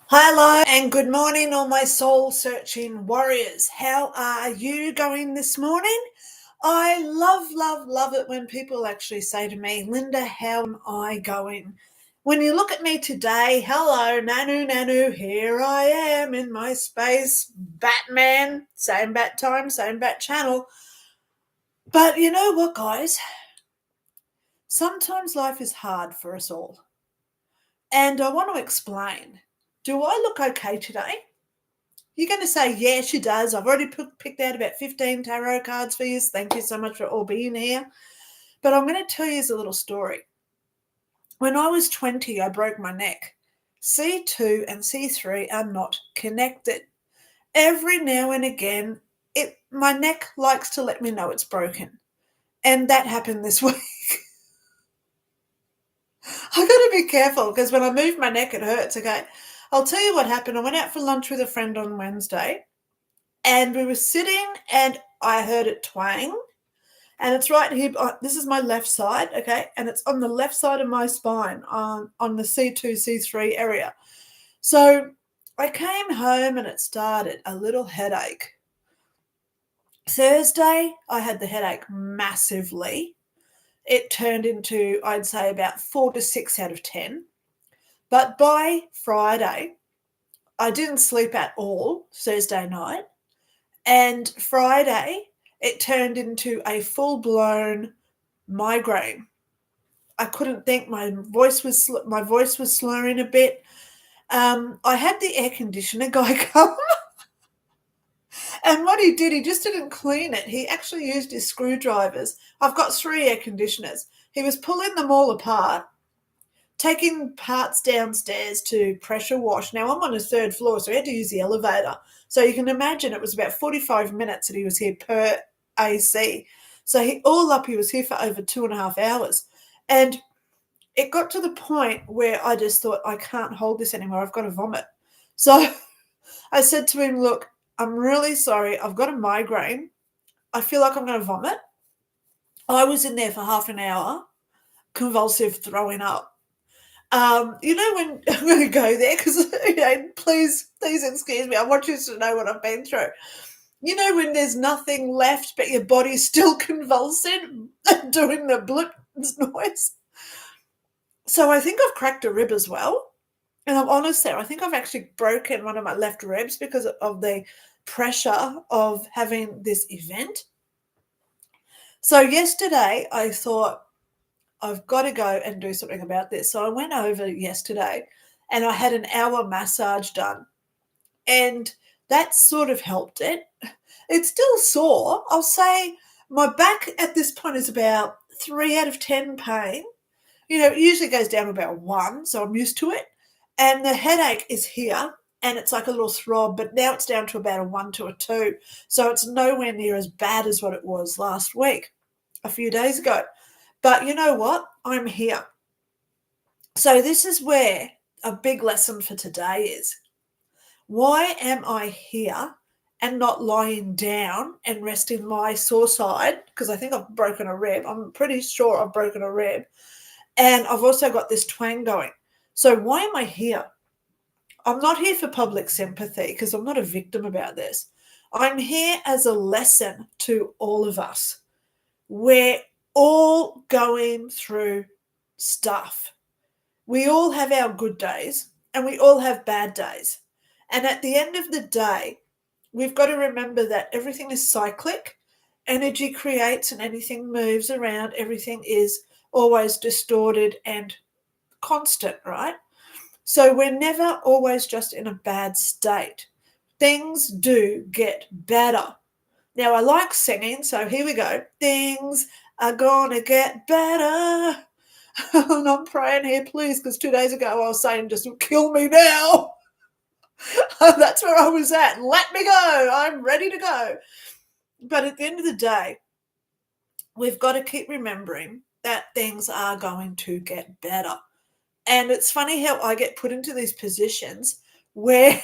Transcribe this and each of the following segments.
Hello and good morning, all my soul searching warriors. How are you going this morning? I love it when people actually say to me, Linda, how am I going? When you look at me today, hello, Nanu, here I am in my space, Batman, same bat time, same bat channel. But you know what, guys? Sometimes life is hard for us all. And I want to explain. Do I look okay today? You're going to say, yeah, she does. I've already picked out about 15 tarot cards for you. Thank you so much for all being here. But I'm going to tell you a little story. When I was 20, I broke my neck. C2 and C3 are not connected. Every now and again, my neck likes to let me know it's broken. And that happened this week. I got to be careful because when I move my neck, it hurts. Okay. I'll tell you what happened. I went out for lunch with a friend on Wednesday. And we were sitting and I heard it twang. And it's right here. This is my left side, okay? And it's on the left side of my spine on the C2, C3 area. So I came home and it started a little headache. Thursday, I had the headache massively. It turned into, I'd say, about 4 to 6 out of 10. But by Friday, I didn't sleep at all Thursday night. And Friday, it turned into a full-blown migraine. I couldn't think. My voice was slurring a bit. I had the air conditioner guy come, and what he did, he just didn't clean it. He actually used his screwdrivers. I've got 3 air conditioners. He was pulling them all apart, taking parts downstairs to pressure wash. Now, I'm on a 3rd floor, so he had to use the elevator. So you can imagine it was about 45 minutes that he was here per AC. So he was here for over 2.5 hours. And it got to the point where I just thought, I can't hold this anymore. I've got to vomit. So I said to him, look, I'm really sorry. I've got a migraine. I feel like I'm going to vomit. I was in there for half an hour, convulsive throwing up. When I'm going to go there because, please excuse me. I want you to know what I've been through. You know, when there's nothing left but your body's still convulsing and doing the blip noise. So I think I've cracked a rib as well. And I'm honest there. I think I've actually broken one of my left ribs because of the pressure of having this event. So yesterday I thought, I've got to go and do something about this. So I went over yesterday and I had an hour massage done. And that sort of helped it. It's still sore. I'll say my back at this point is about 3 out of 10 pain. You know, it usually goes down to about 1, so I'm used to it. And the headache is here, and it's like a little throb, but now it's down to about a 1 to a 2. So it's nowhere near as bad as what it was last week, a few days ago. But you know what? I'm here. So this is where a big lesson for today is. Why am I here and not lying down and resting my sore side? Because I think I've broken a rib. I'm pretty sure I've broken a rib. And I've also got this twang going. So why am I here? I'm not here for public sympathy because I'm not a victim about this. I'm here as a lesson to all of us. We're all going through stuff. We all have our good days and we all have bad days. And at the end of the day, we've got to remember that everything is cyclic. Energy creates and anything moves around. Everything is always distorted and constant, right? So we're never always just in a bad state. Things do get better. Now, I like singing, so here we go. Things are gonna get better. And I'm praying here, please, because 2 days ago I was saying, just kill me now. That's where I was at. Let me go. I'm ready to go. But at the end of the day, we've got to keep remembering that things are going to get better. And it's funny how I get put into these positions where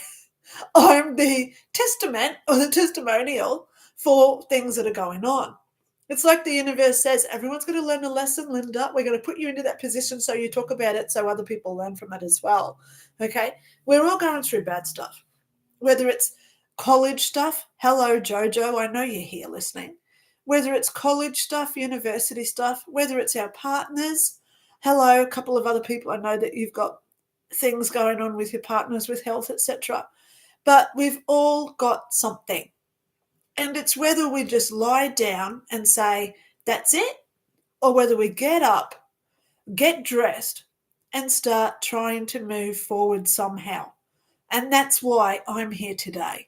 I'm the testament or the testimonial for things that are going on. It's like the universe says, everyone's going to learn a lesson, Lynda. We're going to put you into that position so you talk about it so other people learn from it as well. Okay? We're all going through bad stuff. Whether it's college stuff, hello, Jojo, I know you're here listening. Whether it's college stuff, university stuff, whether it's our partners, hello, a couple of other people, I know that you've got things going on with your partners, with health, etc. But we've all got something. And it's whether we just lie down and say, that's it, or whether we get up, get dressed, and start trying to move forward somehow. And that's why I'm here today.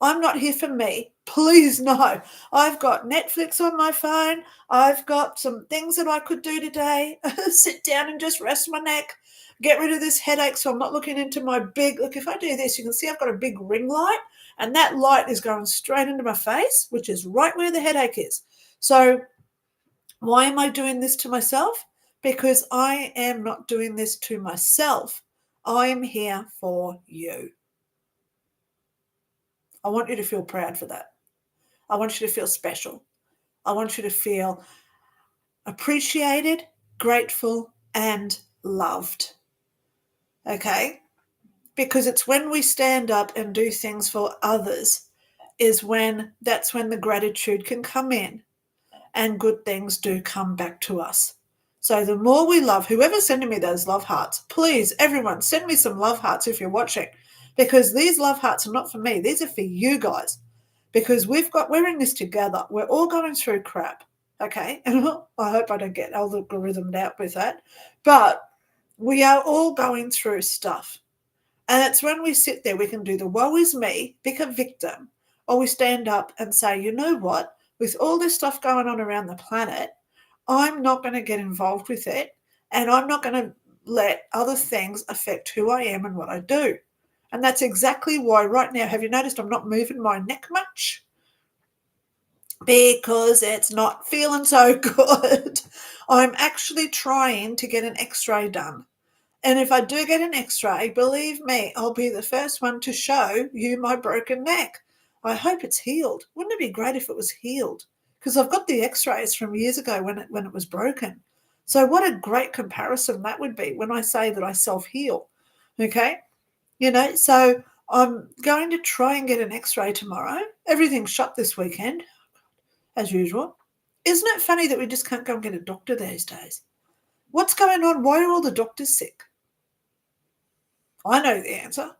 I'm not here for me. Please, no. I've got Netflix on my phone. I've got some things that I could do today. Sit down and just rest my neck. Get rid of this headache so I'm not looking into my big... Look, if I do this, you can see I've got a big ring light, and that light is going straight into my face, which is right where the headache is. So why am I doing this to myself? Because I am not doing this to myself. I am here for you. I want you to feel proud for that. I want you to feel special. I want you to feel appreciated, grateful, and loved. Okay? Because it's when we stand up and do things for others that's when the gratitude can come in and good things do come back to us. So the more we love, whoever's sending me those love hearts, please, everyone, send me some love hearts if you're watching, because these love hearts are not for me. These are for you guys, because we're in this together. We're all going through crap, okay? And I hope I don't get algorithmed out with that, but we are all going through stuff. And it's when we sit there, we can do the woe is me, pick a victim, or we stand up and say, you know what? With all this stuff going on around the planet, I'm not going to get involved with it, and I'm not going to let other things affect who I am and what I do. And that's exactly why right now, have you noticed I'm not moving my neck much? Because it's not feeling so good. I'm actually trying to get an x-ray done. And if I do get an x-ray, believe me, I'll be the first one to show you my broken neck. I hope it's healed. Wouldn't it be great if it was healed? Because I've got the x-rays from years ago when it was broken. So what a great comparison that would be when I say that I self-heal. Okay? So I'm going to try and get an x-ray tomorrow. Everything's shut this weekend, as usual. Isn't it funny that we just can't go and get a doctor these days? What's going on? Why are all the doctors sick? I know the answer.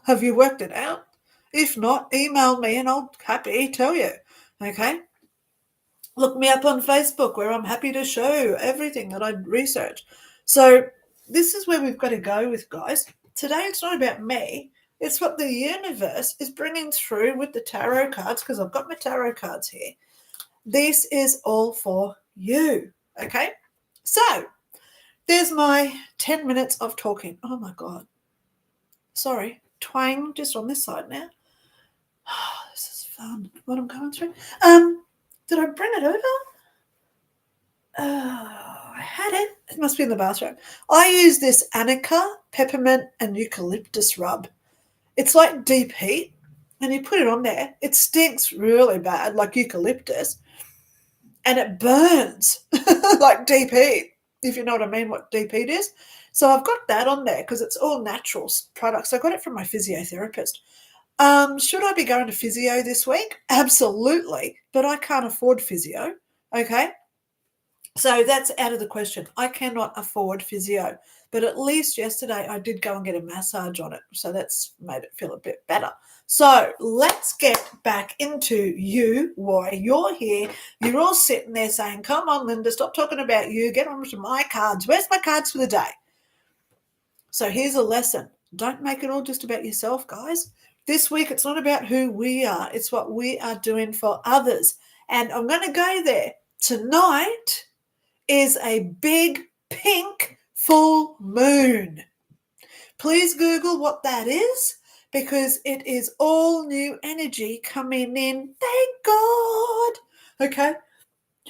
Have you worked it out? If not, email me and I'll happy tell you. Okay? Look me up on Facebook where I'm happy to show everything that I research. So this is where we've got to go with, guys. Today it's not about me. It's what the universe is bringing through with the tarot cards, because I've got my tarot cards here. This is all for you. Okay? So there's my 10 minutes of talking. Oh my God. Sorry. Twang just on this side now. Oh, this is fun. What I'm going through. Did I bring it over? I had it. It must be in the bathroom. I use this Anika peppermint and eucalyptus rub. It's like deep heat, and you put it on there. It stinks really bad, like eucalyptus, and it burns like deep heat, if you know what I mean, what deep heat is. So I've got that on there because it's all natural products. I got it from my physiotherapist. Should I be going to physio this week? Absolutely, but I can't afford physio, okay? So that's out of the question. I cannot afford physio, but at least yesterday I did go and get a massage on it, so that's made it feel a bit better. So let's get back into you, why you're here. You're all sitting there saying, come on, Lynda, stop talking about you. Get on to my cards. Where's my cards for the day? So here's a lesson. Don't make it all just about yourself, guys. This week, it's not about who we are. It's what we are doing for others. And I'm going to go there. Tonight is a big pink full moon. Please Google what that is, because it is all new energy coming in. Thank God. Okay.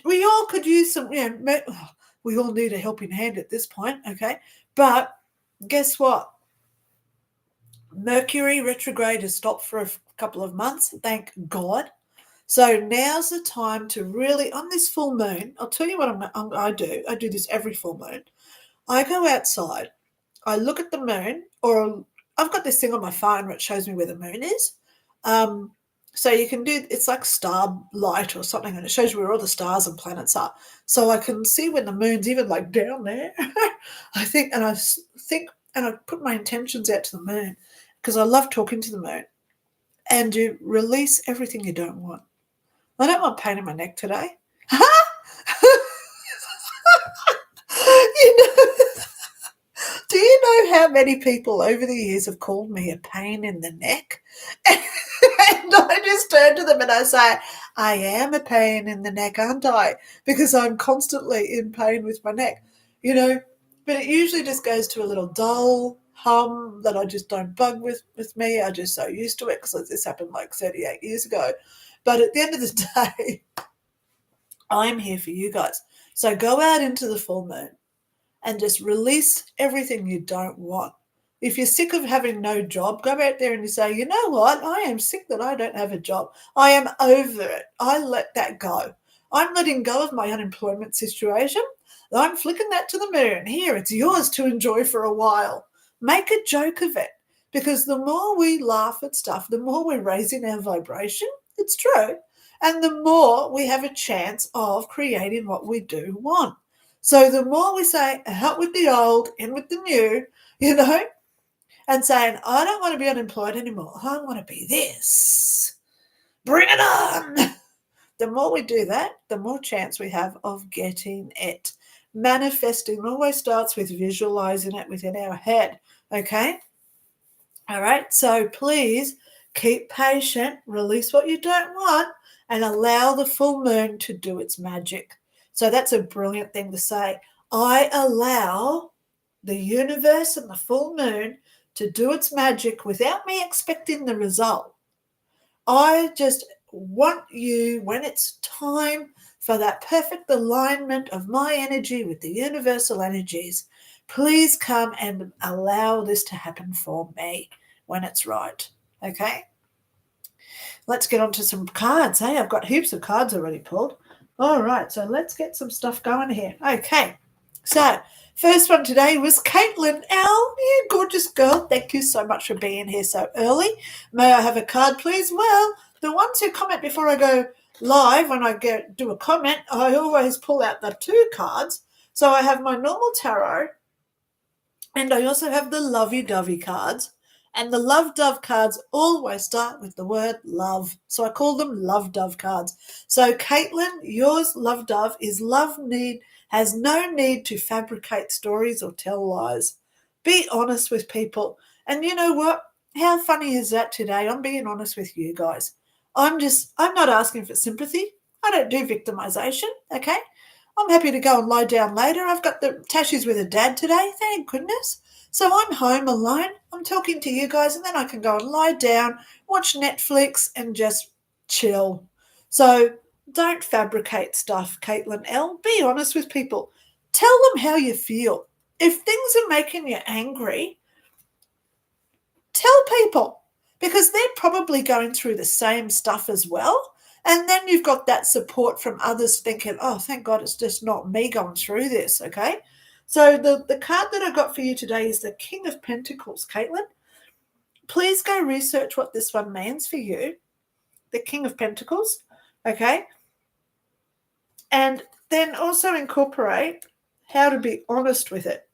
We all could use some, we all need a helping hand at this point. Okay. But guess what? Mercury retrograde has stopped for a couple of months. Thank God. So now's the time to really, on this full moon, I'll tell you what I do. I do this every full moon. I go outside, I look at the moon, or I've got this thing on my phone which shows me where the moon is. So you can do, it's like starlight or something, and it shows you where all the stars and planets are. So I can see when the moon's even like down there. I think, and I put my intentions out to the moon because I love talking to the moon. And you release everything you don't want. I don't want pain in my neck today. you know, do you know how many people over the years have called me a pain in the neck? And I just turn to them and I say, I am a pain in the neck, aren't I? Because I'm constantly in pain with my neck, But it usually just goes to a little dull hum that I just don't bug with me. I'm just so used to it because this happened like 38 years ago. But at the end of the day, I'm here for you guys. So go out into the full moon and just release everything you don't want. If you're sick of having no job, go out there and you say, you know what? I am sick that I don't have a job. I am over it. I let that go. I'm letting go of my unemployment situation. I'm flicking that to the moon. Here, it's yours to enjoy for a while. Make a joke of it, because the more we laugh at stuff, the more we're raising our vibration. It's true. And the more we have a chance of creating what we do want. So the more we say, out with the old, in with the new, and saying, I don't want to be unemployed anymore. I want to be this. Bring it on. The more we do that, the more chance we have of getting it. Manifesting always starts with visualizing it within our head, okay? All right, so please keep patient, release what you don't want, and allow the full moon to do its magic. So that's a brilliant thing to say. I allow the universe and the full moon to do its magic without me expecting the result. I just want you, when it's time for that perfect alignment of my energy with the universal energies, please come and allow this to happen for me when it's right. Okay? Let's get on to some cards. Hey, I've got heaps of cards already pulled. All right, so let's get some stuff going here. Okay, so first one today was Caitlin L. You gorgeous girl. Thank you so much for being here so early. May I have a card, please? Well, the ones who comment before I go live, when I do a comment, I always pull out the 2 cards. So I have my normal tarot, and I also have the lovey-dovey cards. And the love dove cards always start with the word love. So I call them love dove cards. So Caitlin, yours love dove is has no need to fabricate stories or tell lies. Be honest with people. And you know what? How funny is that today? I'm being honest with you guys. I'm not asking for sympathy. I don't do victimization, okay? I'm happy to go and lie down later. I've got the Tashi's with her dad today, thank goodness. So I'm home alone. I'm talking to you guys, and then I can go and lie down, watch Netflix, and just chill. So don't fabricate stuff, Caitlin L. Be honest with people. Tell them how you feel. If things are making you angry, tell people, because they're probably going through the same stuff as well. And then you've got that support from others thinking, oh, thank God it's just not me going through this, okay? So the card that I got for you today is the King of Pentacles, Caitlin. Please go research what this one means for you, the King of Pentacles, okay? And then also incorporate how to be honest with it,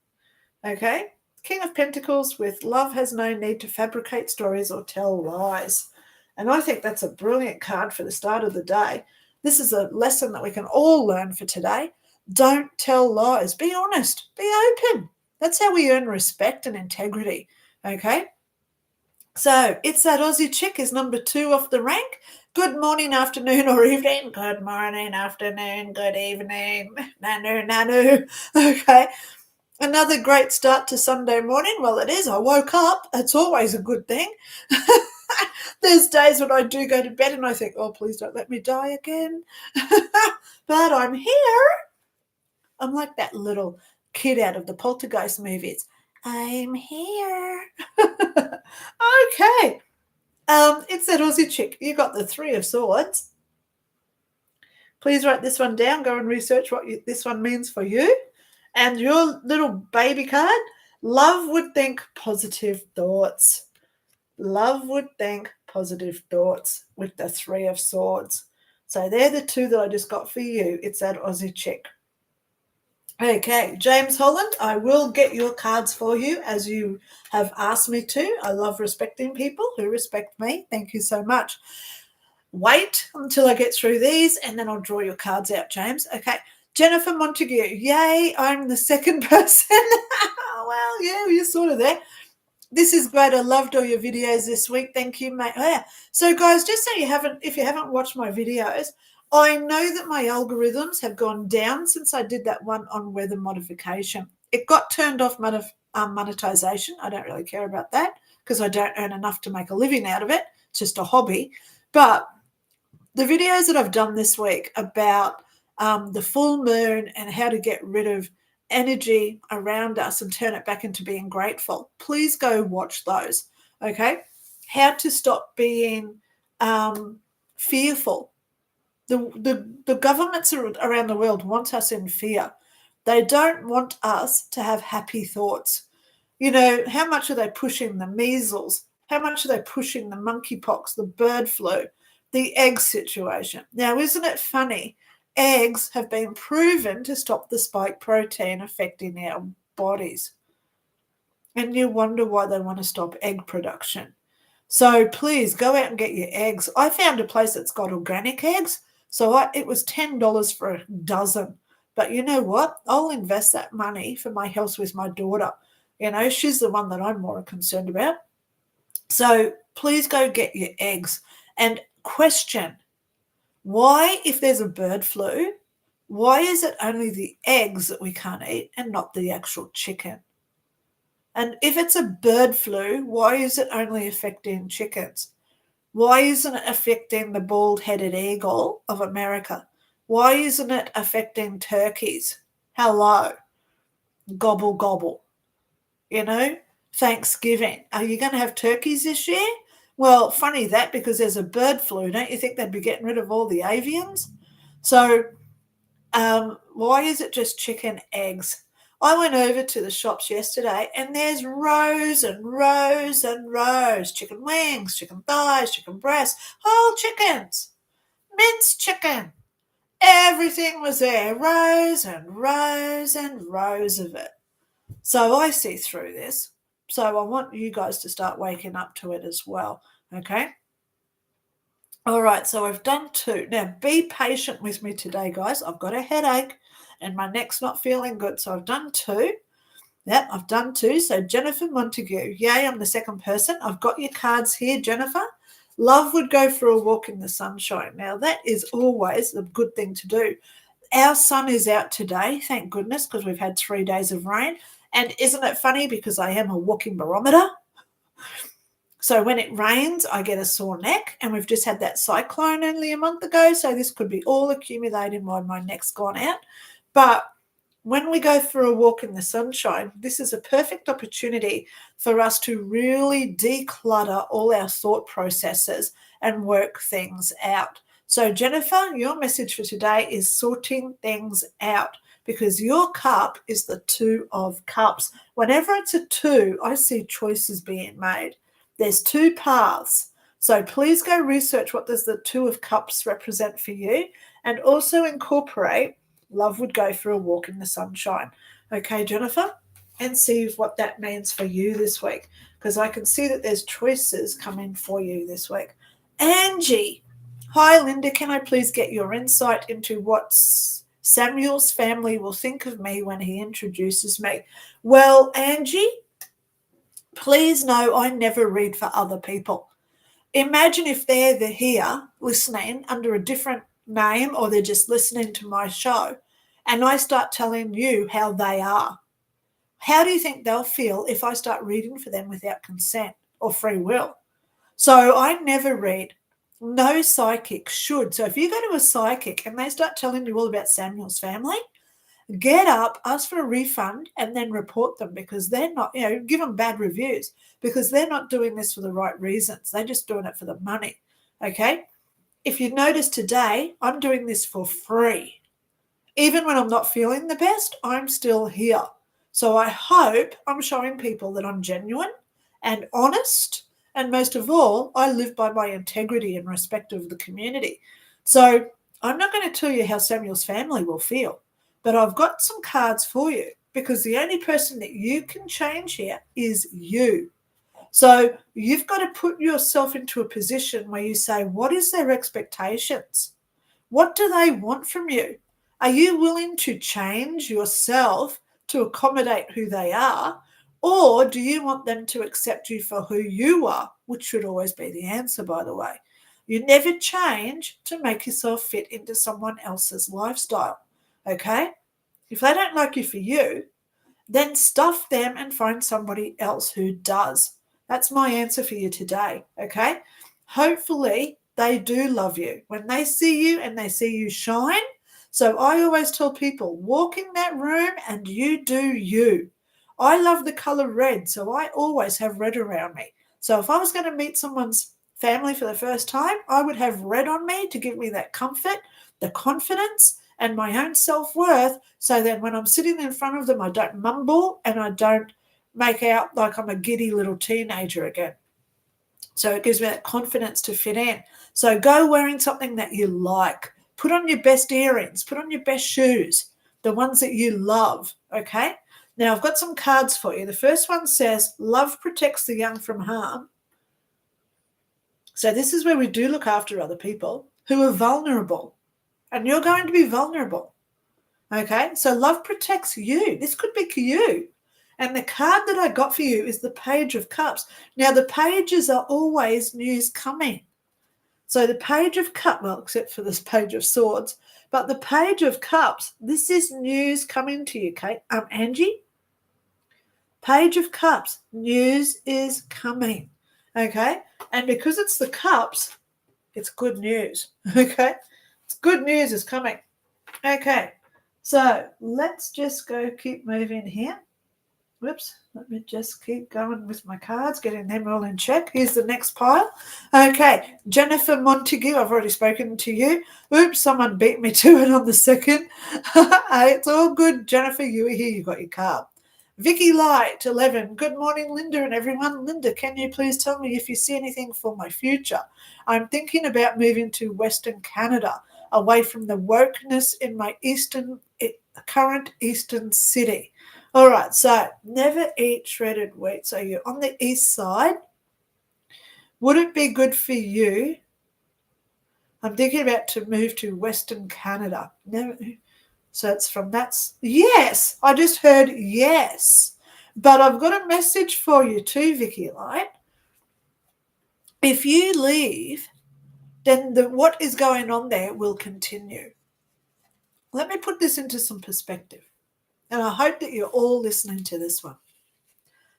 okay? King of Pentacles with love has no need to fabricate stories or tell lies. And I think that's a brilliant card for the start of the day. This is a lesson that we can all learn for today. Don't tell lies. Be honest. Be open. That's how we earn respect and integrity, okay? So it's that Aussie chick is number 2 off the rank. Good morning, afternoon, or evening. Good morning, afternoon, good evening. Nanu, nanu. Okay. Another great start to Sunday morning. Well, it is. I woke up. It's always a good thing. There's days when I do go to bed and I think, oh, please don't let me die again. But I'm here. I'm like that little kid out of the Poltergeist movies. I'm here. Okay. It's that Aussie chick. You got the 3 of Swords. Please write this one down. Go and research what this one means for you. And your little baby card, love would think positive thoughts. Love would think positive thoughts with the Three of Swords. So they're the two that I just got for you. It's that Aussie chick. Okay, James Holland, I will get your cards for you as you have asked me to. I love respecting people who respect me. Thank you so much. Wait until I get through these and then I'll draw your cards out, James. Okay, Jennifer Montague. Yay, I'm the second person. Well, yeah, you're sort of there. This is great. I loved all your videos this week. Thank you, mate. Oh, yeah. So, guys, just so if you haven't watched my videos, I know that my algorithms have gone down since I did that one on weather modification. It got turned off monetization. I don't really care about that because I don't earn enough to make a living out of it. It's just a hobby. But the videos that I've done this week about the full moon and how to get rid of energy around us and turn it back into being grateful, please go watch those. Okay, how to stop being fearful. The governments around the world want us in fear. They don't want us to have happy thoughts. You know, how much are they pushing the measles? How much are they pushing the monkeypox, the bird flu, the egg situation? Now, isn't it funny? Eggs have been proven to stop the spike protein affecting our bodies. And you wonder why they want to stop egg production. So please go out and get your eggs. I found a place that's got organic eggs. So it was $10 for a dozen. But you know what? I'll invest that money for my health with my daughter. You know, she's the one that I'm more concerned about. So please go get your eggs and question, why, if there's a bird flu, why is it only the eggs that we can't eat and not the actual chicken? And if it's a bird flu, why is it only affecting chickens? Why isn't it affecting the bald-headed eagle of America? Why isn't it affecting turkeys? Hello. Gobble, gobble. You know, Thanksgiving. Are you going to have turkeys this year? Well, funny that, because there's a bird flu. Don't you think they'd be getting rid of all the avians? So why is it just chicken eggs? I went over to the shops yesterday and there's rows and rows and rows. Chicken wings, chicken thighs, chicken breasts, whole chickens, minced chicken. Everything was there, rows and rows and rows of it. So I see through this. So I want you guys to start waking up to it as well, okay? All right, so I've done two. Now, be patient with me today, guys. I've got a headache and my neck's not feeling good, so I've done two. Yep, I've done two. So Jennifer Montague, yay, I'm the second person. I've got your cards here, Jennifer. Love would go for a walk in the sunshine. Now, that is always a good thing to do. Our sun is out today, thank goodness, because we've had 3 days of rain. And isn't it funny, because I am a walking barometer? So when it rains, I get a sore neck, and we've just had that cyclone only a month ago, so this could be all accumulating while my neck's gone out. But when we go for a walk in the sunshine, this is a perfect opportunity for us to really declutter all our thought processes and work things out. So Jennifer, your message for today is sorting things out, because your cup is the Two of Cups. Whenever it's a two, I see choices being made. There's two paths. So please go research what does the Two of Cups represent for you, and also incorporate love would go for a walk in the sunshine. Okay, Jennifer? And see what that means for you this week, because I can see that there's choices coming for you this week. Angie. Hi, Linda. Can I please get your insight into what Samuel's family will think of me when he introduces me? Well, Angie, please know I never read for other people. Imagine if they're here listening under a different name, or they're just listening to my show, and I start telling you how they are. How do you think they'll feel if I start reading for them without consent or free will? So I never read. No psychic should. So if you go to a psychic and they start telling you all about Samuel's family, get up, ask for a refund, and then report them, because they're not, give them bad reviews, because they're not doing this for the right reasons. They're just doing it for the money, okay? if you notice today, I'm doing this for free. Even when I'm not feeling the best, I'm still here. So I hope I'm showing people that I'm genuine and honest. And most of all, I live by my integrity and respect of the community. So I'm not going to tell you how Samuel's family will feel, but I've got some cards for you because the only person that you can change here is you. So you've got to put yourself into a position where you say, what is their expectations? What do they want from you? Are you willing to change yourself to accommodate who they are? Or do you want them to accept you for who you are, which should always be the answer, by the way. You never change to make yourself fit into someone else's lifestyle, okay? If they don't like you for you, then stuff them and find somebody else who does. That's my answer for you today, okay? Hopefully they do love you when they see you and they see you shine. So I always tell people, walk in that room and you do you. I love the color red, so I always have red around me. So if I was going to meet someone's family for the first time, I would have red on me to give me that comfort, the confidence, and my own self-worth, so then when I'm sitting in front of them, I don't mumble and I don't make out like I'm a giddy little teenager again. So it gives me that confidence to fit in. So go wearing something that you like. Put on your best earrings. Put on your best shoes, the ones that you love, okay? Now, I've got some cards for you. The first one says, love protects the young from harm. So this is where we do look after other people who are vulnerable. And you're going to be vulnerable, okay? So love protects you. This could be you. And the card that I got for you is the Page of Cups. Now, the pages are always news coming. So the Page of Cups, well, except for this Page of Swords, but the Page of Cups, this is news coming to you, Kate. Angie? Page of Cups, news is coming, okay? And because it's the cups, it's good news, okay? It's good news is coming. Okay, so let's just go keep moving here. Whoops, let me just keep going with my cards, getting them all in check. Here's the next pile. Okay, Jennifer Montague, I've already spoken to you. Oops, someone beat me to it on the second. It's all good, Jennifer, you were here, you got your card. Vicky Light, 11. Good morning, Linda and everyone. Linda, can you please tell me if you see anything for my future? I'm thinking about moving to Western Canada, away from the wokeness in my current eastern city. All right, so never eat shredded wheat. So you're on the east side. Would it be good for you? I'm thinking about to move to Western Canada. Never. So it's from that. Yes, I just heard yes. But I've got a message for you too, Vicky Light. If you leave, then what is going on there will continue. Let me put this into some perspective. And I hope that you're all listening to this one.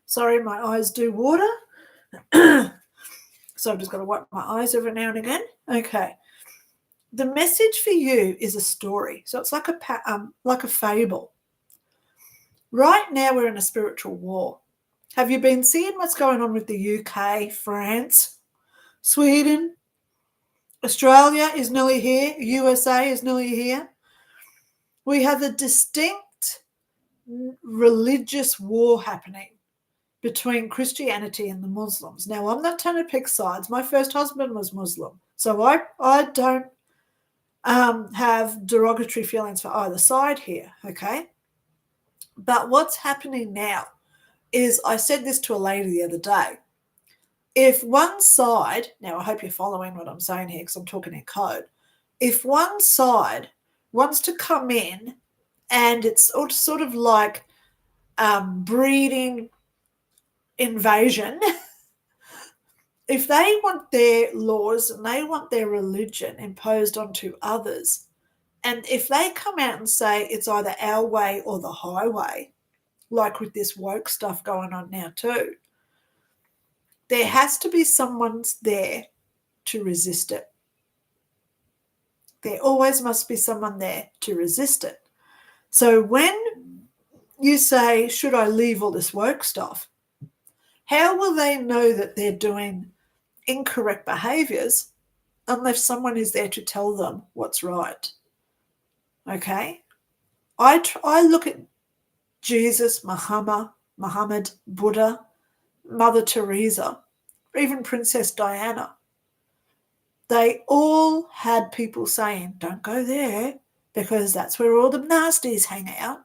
Sorry, my eyes do water. So I've just got to wipe my eyes every now and again. Okay. The message for you is a story. So it's like a fable. Right now we're in a spiritual war. Have you been seeing what's going on with the UK, France, Sweden? Australia is nearly here. USA is nearly here. We have a distinct religious war happening between Christianity and the Muslims. Now, I'm not trying to pick sides. My first husband was Muslim, so I don't have derogatory feelings for either side here, okay? But what's happening now is, I said this to a lady the other day, if one side, now I hope you're following what I'm saying here because I'm talking in code, if one side wants to come in and it's sort of like breeding invasion, if they want their laws and they want their religion imposed onto others, and if they come out and say it's either our way or the highway, like with this woke stuff going on now too, there has to be someone there to resist it. There always must be someone there to resist it. So when you say, should I leave all this woke stuff? How will they know that they're doing incorrect behaviors unless someone is there to tell them what's right. Okay? I look at Jesus, Muhammad, Buddha, Mother Teresa, even Princess Diana. They all had people saying, don't go there because that's where all the nasties hang out.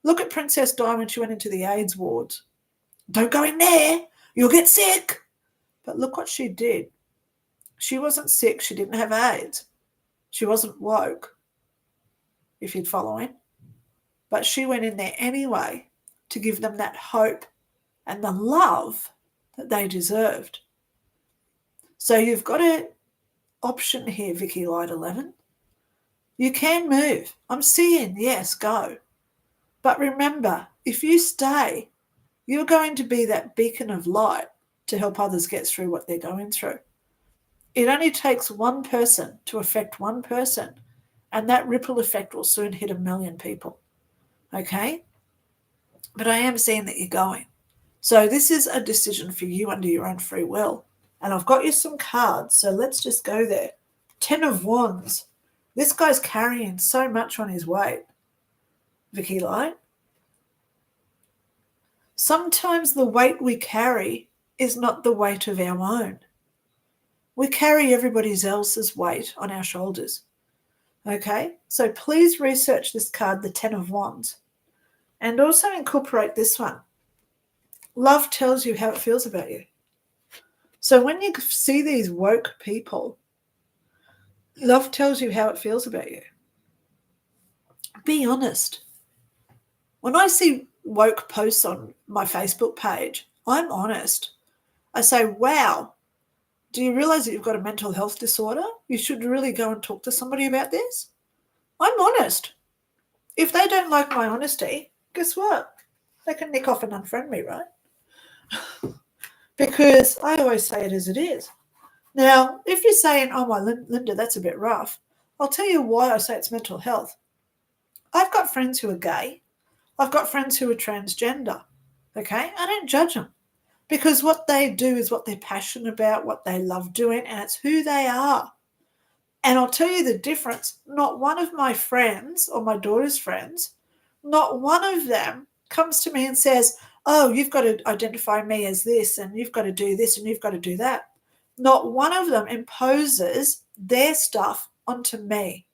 Look at Princess Di when she went into the AIDS wards. Don't go in there, you'll get sick. But look what she did. She wasn't sick, she didn't have AIDS. She wasn't woke, if you'd follow in. But she went in there anyway to give them that hope and the love that they deserved. So you've got an option here, Vicky Light 11. You can move. I'm seeing, yes, go. But remember, if you stay, you're going to be that beacon of light to help others get through what they're going through. It only takes one person to affect one person, and that ripple effect will soon hit 1 million people. Okay? But I am seeing that you're going. So this is a decision for you under your own free will. And I've got you some cards, so let's just go there. 10 of Wands. This guy's carrying so much on his weight. Vicky Light. Sometimes the weight we carry is not the weight of our own. We carry everybody else's weight on our shoulders. Okay? So please research this card, the 10 of Wands. And also incorporate this one. Love tells you how it feels about you. So when you see these woke people, love tells you how it feels about you. Be honest. When I see woke posts on my Facebook page, I'm honest. I say, wow, do you realize that you've got a mental health disorder? You should really go and talk to somebody about this. I'm honest. If they don't like my honesty, guess what? They can nick off and unfriend me, right? Because I always say it as it is. Now, if you're saying, oh, my Linda, that's a bit rough, I'll tell you why I say it's mental health. I've got friends who are gay. I've got friends who are transgender. Okay? I don't judge them because what they do is what they're passionate about, what they love doing, and it's who they are. And I'll tell you the difference. Not one of my friends or my daughter's friends, not one of them comes to me and says, oh, you've got to identify me as this and you've got to do this and you've got to do that. Not one of them imposes their stuff onto me.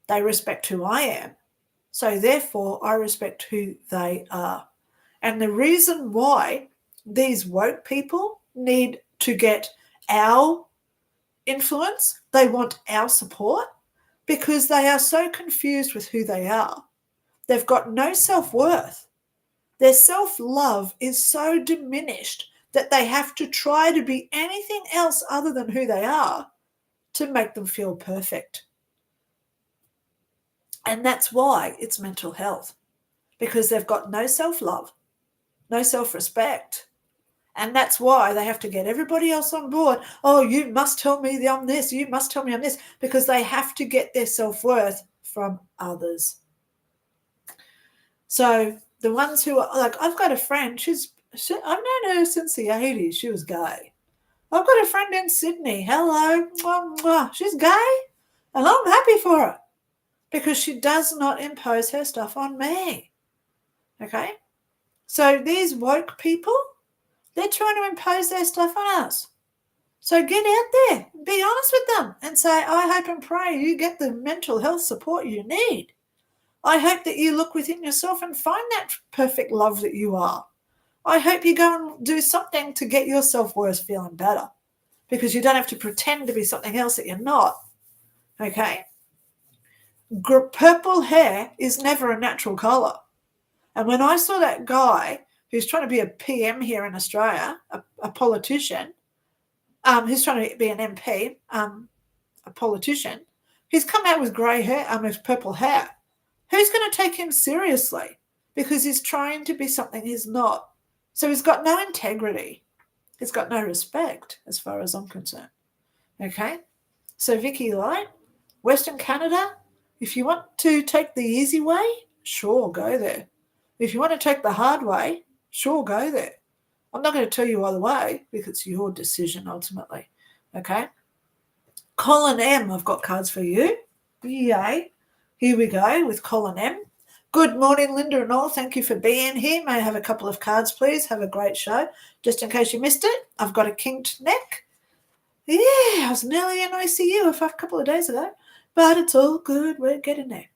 They respect who I am. So therefore, I respect who they are. And the reason why these woke people need to get our influence, they want our support, because they are so confused with who they are. They've got no self-worth. Their self-love is so diminished that they have to try to be anything else other than who they are to make them feel perfect. And that's why it's mental health, because they've got no self-love, no self-respect. And that's why they have to get everybody else on board. Oh, you must tell me I'm this. You must tell me I'm this. Because they have to get their self-worth from others. So the ones who are like, I've got a friend, I've known her since the 80s. She was gay. I've got a friend in Sydney. Hello. She's gay. And I'm happy for her because she does not impose her stuff on me. Okay? So these woke people, they're trying to impose their stuff on us. So get out there, be honest with them and say, I hope and pray you get the mental health support you need. I hope that you look within yourself and find that perfect love that you are. I hope you go and do something to get your self-worth feeling better, because you don't have to pretend to be something else that you're not. Okay? Purple hair is never a natural colour. And when I saw that guy who's trying to be a PM here in Australia, a politician, who's trying to be an MP, a politician, he's come out with grey hair, with purple hair. Who's going to take him seriously? Because he's trying to be something he's not. So he's got no integrity. He's got no respect as far as I'm concerned. Okay? So Vicky Light, Western Canada, if you want to take the easy way, sure, go there. If you want to take the hard way, sure, go there. I'm not going to tell you either way because it's your decision ultimately. Okay? Colin M, I've got cards for you. Yay. Here we go with Colin M. Good morning, Lynda and all. Thank you for being here. May I have a couple of cards, please? Have a great show. Just in case you missed it, I've got a kinked neck. Yeah, I was nearly in ICU a couple of days ago, but it's all good. We're getting there.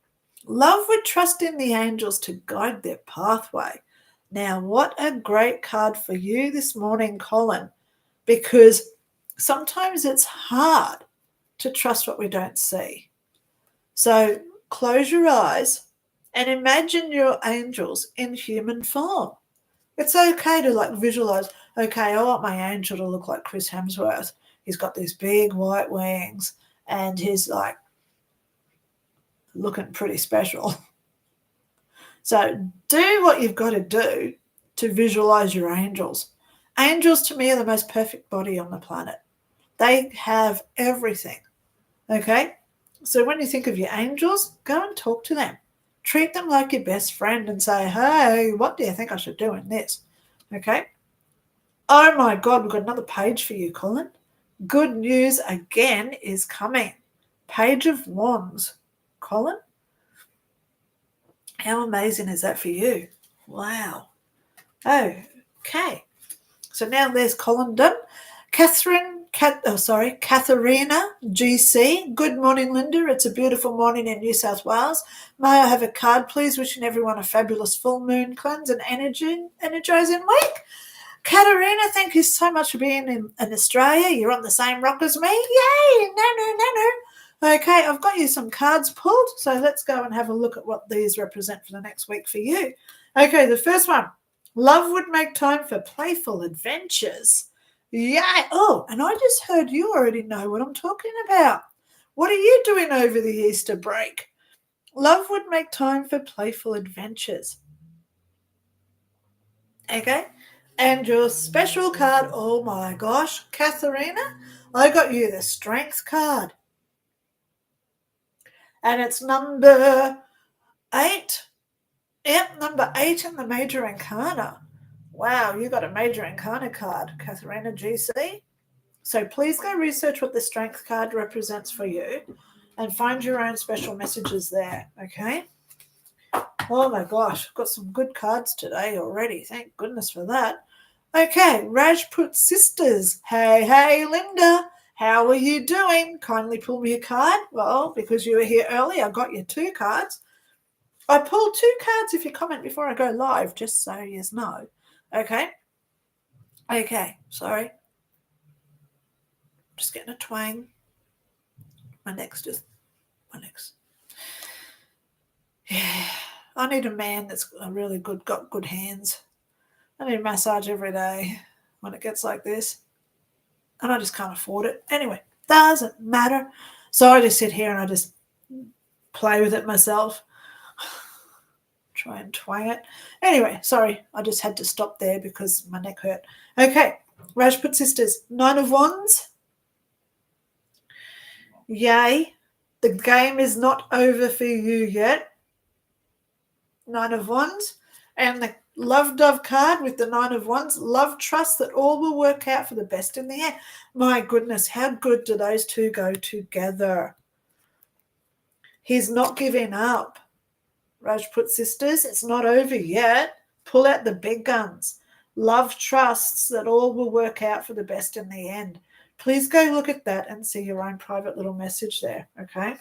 Love would trust in the angels to guide their pathway. Now, what a great card for you this morning, Colin, because sometimes it's hard to trust what we don't see. So close your eyes and imagine your angels in human form. It's okay to visualize, okay, I want my angel to look like Chris Hemsworth. He's got these big white wings and he's looking pretty special. So do what you've got to do to visualize your angels. Angels to me are the most perfect body on the planet. They have everything. Okay? So when you think of your angels, go and talk to them. Treat them like your best friend and say, hey, what do you think I should do in this? Okay? Oh my God, we've got another page for you, Colin. Good news again is coming. Page of Wands. Colin? How amazing is that for you? Wow. Okay. So now there's Colin done. Katharina GC. Good morning, Lynda. It's a beautiful morning in New South Wales. May I have a card, please? Wishing everyone a fabulous full moon cleanse and energizing week. Katarina, thank you so much for being in Australia. You're on the same rock as me. Yay! No. Okay, I've got you some cards pulled, so let's go and have a look at what these represent for the next week for you. Okay, the first one. Love would make time for playful adventures. Yeah. Oh, and I just heard you already know what I'm talking about. What are you doing over the Easter break? Love would make time for playful adventures. Okay. And your special card, oh my gosh, Katharina, I got you the Strength card. And it's number 8. Yep, number 8 in the Major Arcana. Wow, you got a Major Arcana card, Katharina GC. So please go research what the Strength card represents for you and find your own special messages there, okay? Oh my gosh, got some good cards today already. Thank goodness for that. Okay, Rajput Sisters. Hey, Lynda. How are you doing? Kindly pull me a card. Well, because you were here early, I got you 2 cards. I pulled 2 cards if you comment before I go live, just so you know. Okay, sorry. Just getting a twang. My neck's. Yeah, I need a man that's really got good hands. I need a massage every day when it gets like this. And I just can't afford it. Anyway, doesn't matter. So I just sit here and I just play with it myself. Try and twang it. Anyway, sorry, I just had to stop there because my neck hurt. Okay, Rajput Sisters, 9 of Wands. Yay, the game is not over for you yet. 9 of Wands. And the Love Dove card with the 9 of Wands. Love, trust that all will work out for the best in the end. My goodness, how good do those 2 go together? He's not giving up. Rajput Sisters, it's not over yet. Pull out the big guns. Love trusts that all will work out for the best in the end. Please go look at that and see your own private little message there, okay?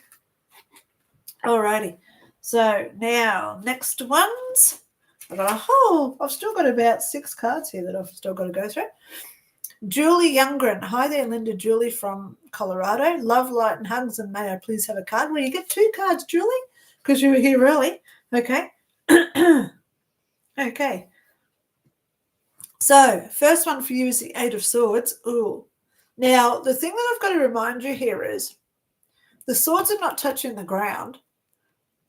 Alrighty. So now, next ones. I've still got about 6 cards here that I've still got to go through. Julie Youngren. Hi there, Lynda. Julie from Colorado. Love, light, and hugs, and may I please have a card? Well, you get 2 cards, Julie, because you were here early. Okay. Okay. So, first one for you is the 8 of Swords. Ooh. Now, the thing that I've got to remind you here is the swords are not touching the ground,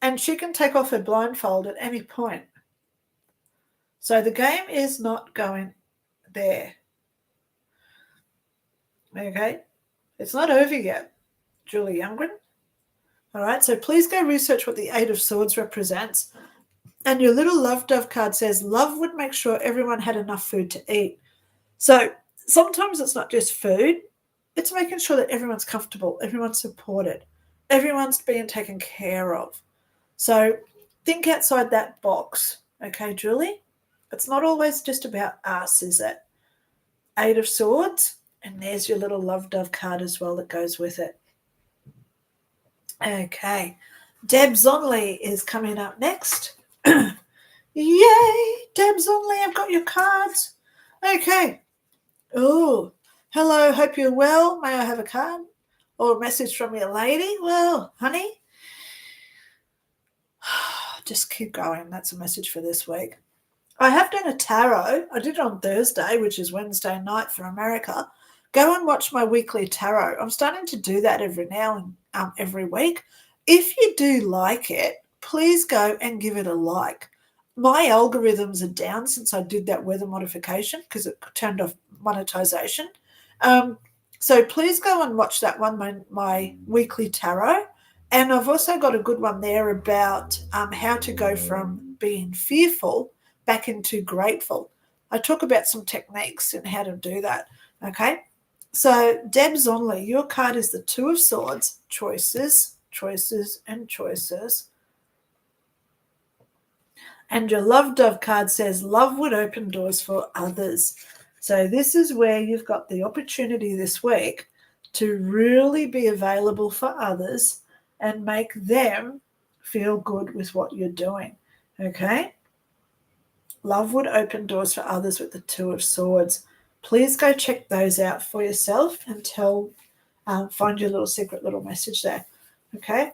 and she can take off her blindfold at any point. So the game is not going there. Okay? It's not over yet, Julie Youngren. All right, so please go research what the 8 of Swords represents. And your little Love Dove card says, love would make sure everyone had enough food to eat. So sometimes it's not just food. It's making sure that everyone's comfortable, everyone's supported, everyone's being taken care of. So think outside that box, okay, Julie? It's not always just about us, is it? Eight of Swords, and there's your little love dove card as well that goes with it. Okay, Deb Zonley is coming up next. Yay, Deb Zonley, I've got your cards. Okay. Oh, hello, hope you're well. May I have a card or a message from your lady? Well, honey, just keep going. That's a message for this week. I have done a tarot. I did it on Thursday, which is Wednesday night for America. Go and watch my weekly tarot. I'm starting to do that every now and every week. If you do like it, please go and give it a like. My algorithms are down since I did that weather modification because it turned off monetization. So please go and watch that one, my weekly tarot. And I've also got a good one there about how to go from being fearful back into grateful. I talk about some techniques and how to do that. Okay. So Deb Zonley, your card is the Two of Swords, choices, choices, and choices. And your love dove card says love would open doors for others. So this is where you've got the opportunity this week to really be available for others and make them feel good with what you're doing. Okay? Love would open doors for others with the Two of Swords. Please go check those out for yourself and find your little secret little message there. Okay?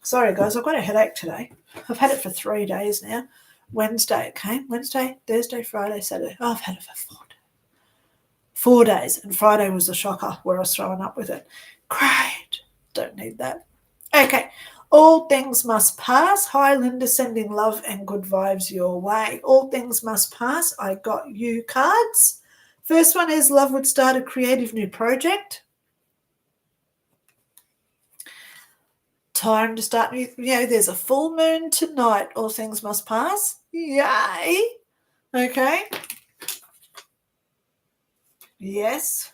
Sorry, guys, I've got a headache today. I've had it for 3 days now. Wednesday, okay? Wednesday, Thursday, Friday, Saturday. Oh, I've had it for 4 days. And Friday was a shocker where I was throwing up with it. Great. Don't need that. Okay. All things must pass. Hi, Linda, sending love and good vibes your way. All things must pass. I got you cards. First one is love would start a creative new project. Time to start, there's a full moon tonight. All things must pass. Yay. Okay. Yes,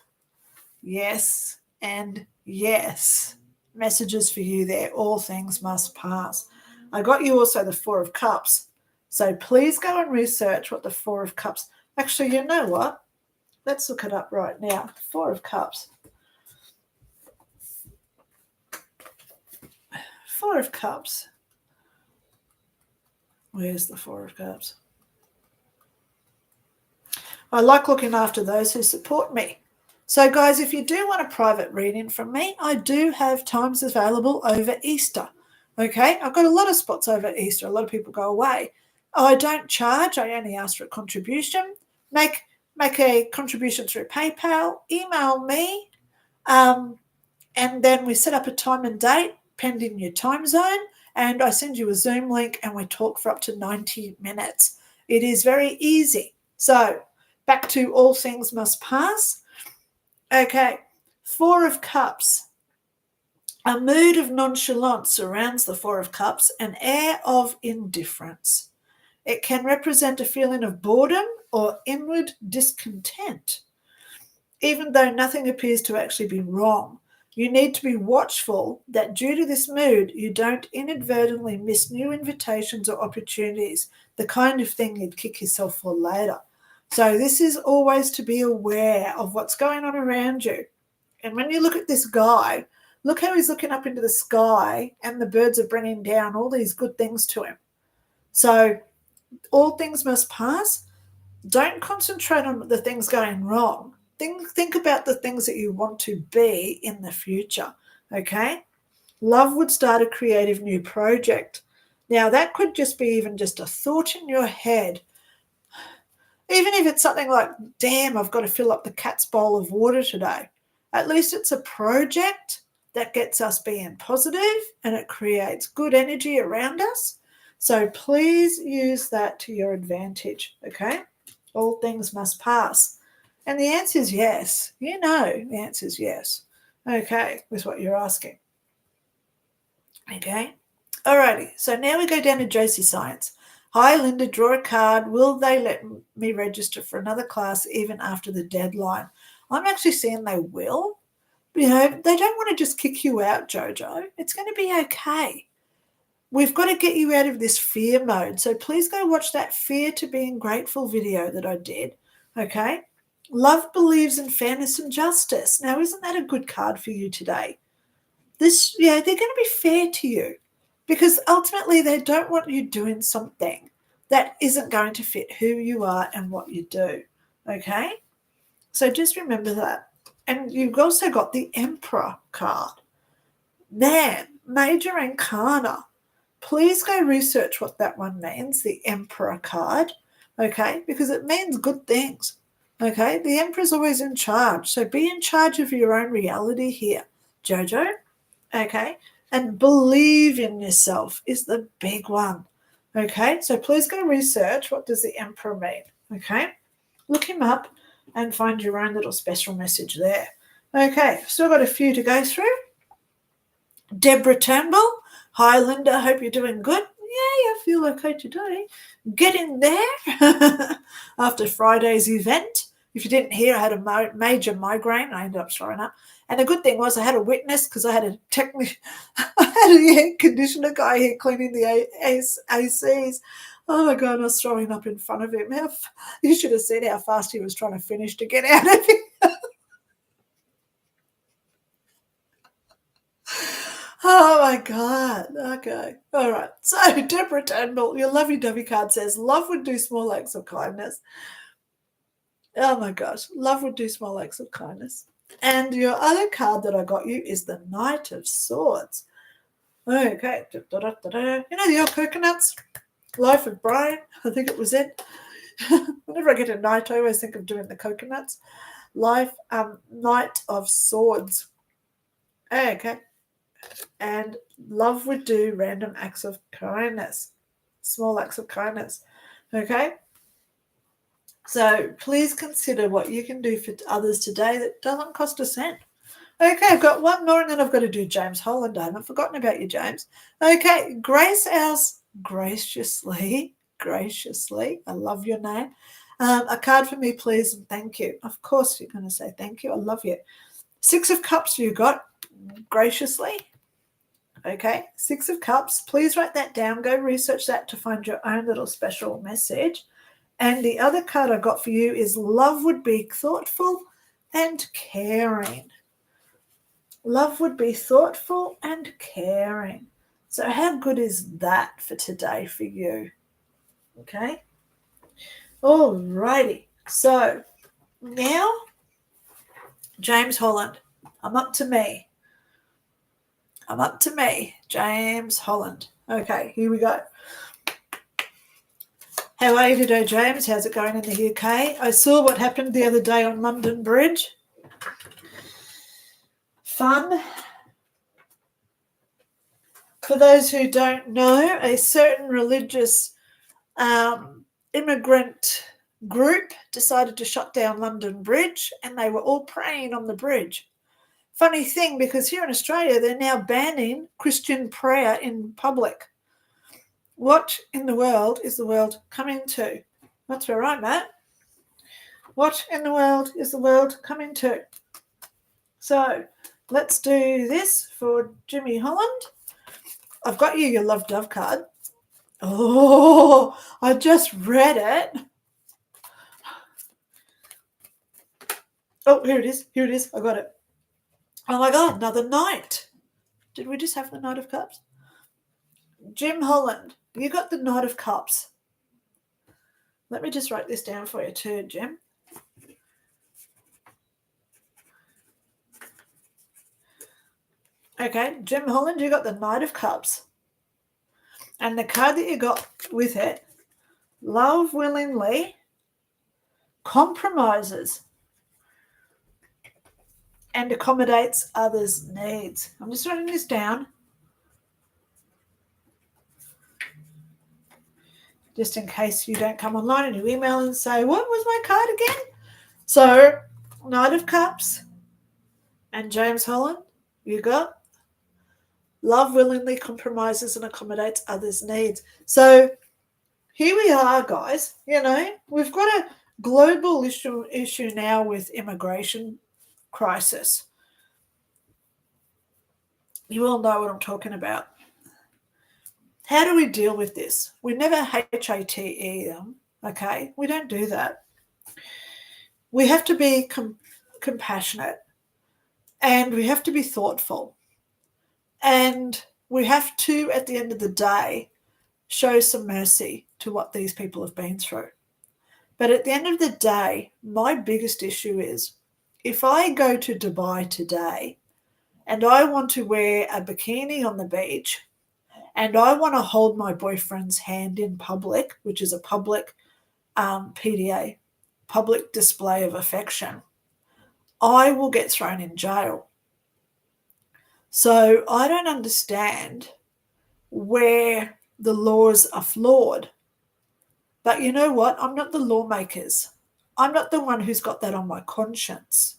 yes, and yes. Messages for you there. All things must pass. I got you also the Four of Cups. So please go and research what the Four of Cups. Actually, you know what? Let's look it up right now. Four of Cups. Four of Cups. Where's the Four of Cups? I like looking after those who support me. So, guys, if you do want a private reading from me, I do have times available over Easter. Okay, I've got a lot of spots over Easter. A lot of people go away. I don't charge. I only ask for a contribution. Make a contribution through PayPal. Email me, and then we set up a time and date pending your time zone, and I send you a Zoom link, and we talk for up to 90 minutes. It is very easy. So, back to all things must pass. Okay, Four of Cups. A mood of nonchalance surrounds the Four of Cups, an air of indifference. It can represent a feeling of boredom or inward discontent. Even though nothing appears to actually be wrong, you need to be watchful that due to this mood, you don't inadvertently miss new invitations or opportunities, the kind of thing you'd kick yourself for later. So this is always to be aware of what's going on around you. And when you look at this guy, look how he's looking up into the sky and the birds are bringing down all these good things to him. So all things must pass. Don't concentrate on the things going wrong. Think about the things that you want to be in the future, okay? Love would start a creative new project. Now, that could just be even just a thought in your head. Even if it's something like, damn, I've got to fill up the cat's bowl of water today. At least it's a project that gets us being positive and it creates good energy around us. So please use that to your advantage, okay? All things must pass. And the answer is yes. You know the answer is yes. Okay, with what you're asking. Okay. Alrighty. So now we go down to Josie Science. Hi, Linda, draw a card. Will they let me register for another class even after the deadline? I'm actually seeing they will. they don't want to just kick you out, Jojo. It's going to be okay. We've got to get you out of this fear mode. So please go watch that Fear to Being Grateful video that I did. Okay? Love believes in fairness and justice. Now, isn't that a good card for you today? They're going to be fair to you because ultimately they don't want you doing something that isn't going to fit who you are and what you do. Okay? So just remember that. And you've also got the Emperor card. Man, Major Arcana. Please go research what that one means, the Emperor card, okay, because it means good things, okay? The Emperor's always in charge, so be in charge of your own reality here, Jojo, okay? And believe in yourself is the big one, okay? So please go research what does the Emperor mean, okay? Look him up and find your own little special message there. Okay, still got a few to go through. Deborah Turnbull. Hi, Linda. Hope you're doing good. Yeah, I feel okay today. Get in there after Friday's event. If you didn't hear, I had a major migraine. I ended up throwing up. And the good thing was I had a witness because I had a air conditioner guy here cleaning the ACs. Oh, my God, I was throwing up in front of him. You should have seen how fast he was trying to finish to get out of it. Oh, my God. Okay. All right. So, Deborah Turnbull, your lovey-dovey card says, love would do small acts of kindness. Oh, my gosh. Love would do small acts of kindness. And your other card that I got you is the Knight of Swords. Okay. You know the old coconuts? Life of Brian? I think it was it. Whenever I get a knight, I always think of doing the coconuts. Knight of Swords. Okay. And love would do random acts of kindness, small acts of kindness. Okay? So please consider what you can do for others today that doesn't cost a cent. Okay, I've got one more and then I've got to do James Holland. I haven't forgotten about you, James. Okay, Grace Owls, graciously, I love your name. A card for me, please, and thank you. Of course you're going to say thank you. I love you. 6 of Cups you got, graciously. Okay, 6 of Cups. Please write that down. Go research that to find your own little special message. And the other card I got for you is love would be thoughtful and caring. Love would be thoughtful and caring. So how good is that for today for you? Okay. All righty. So now, James Holland, I'm up to me. James Holland. Okay, here we go. How are you today, James? How's it going in the UK? I saw what happened the other day on London Bridge. Fun. For those who don't know, a certain religious immigrant group decided to shut down London Bridge, and they were all praying on the bridge. Funny thing, because here in Australia, they're now banning Christian prayer in public. What in the world is the world coming to? That's where I'm at. What in the world is the world coming to? So let's do this for Jimmy Holland. I've got you your Love Dove card. Oh, I just read it. Oh, here it is. I got it. Oh my God, another Knight. Did we just have the Knight of Cups? Jim Holland, you got the Knight of Cups. Let me just write this down for you too, Jim. Okay, Jim Holland, you got the Knight of Cups. And the card that you got with it, love willingly compromises and accommodates others' needs. I'm just writing this down. Just in case you don't come online and you email and say, what was my card again? So, Knight of Cups and James Holland, you got love willingly compromises and accommodates others' needs. So, here we are, guys. We've got a global issue now with immigration crisis. You all know what I'm talking about. How do we deal with this? We never HATE them, okay? We don't do that. We have to be compassionate, and we have to be thoughtful, and we have to, at the end of the day, show some mercy to what these people have been through. But at the end of the day, my biggest issue is if I go to Dubai today and I want to wear a bikini on the beach and I want to hold my boyfriend's hand in public, which is a public PDA, public display of affection, I will get thrown in jail. So I don't understand where the laws are flawed. But you know what? I'm not the lawmakers. I'm not the one who's got that on my conscience.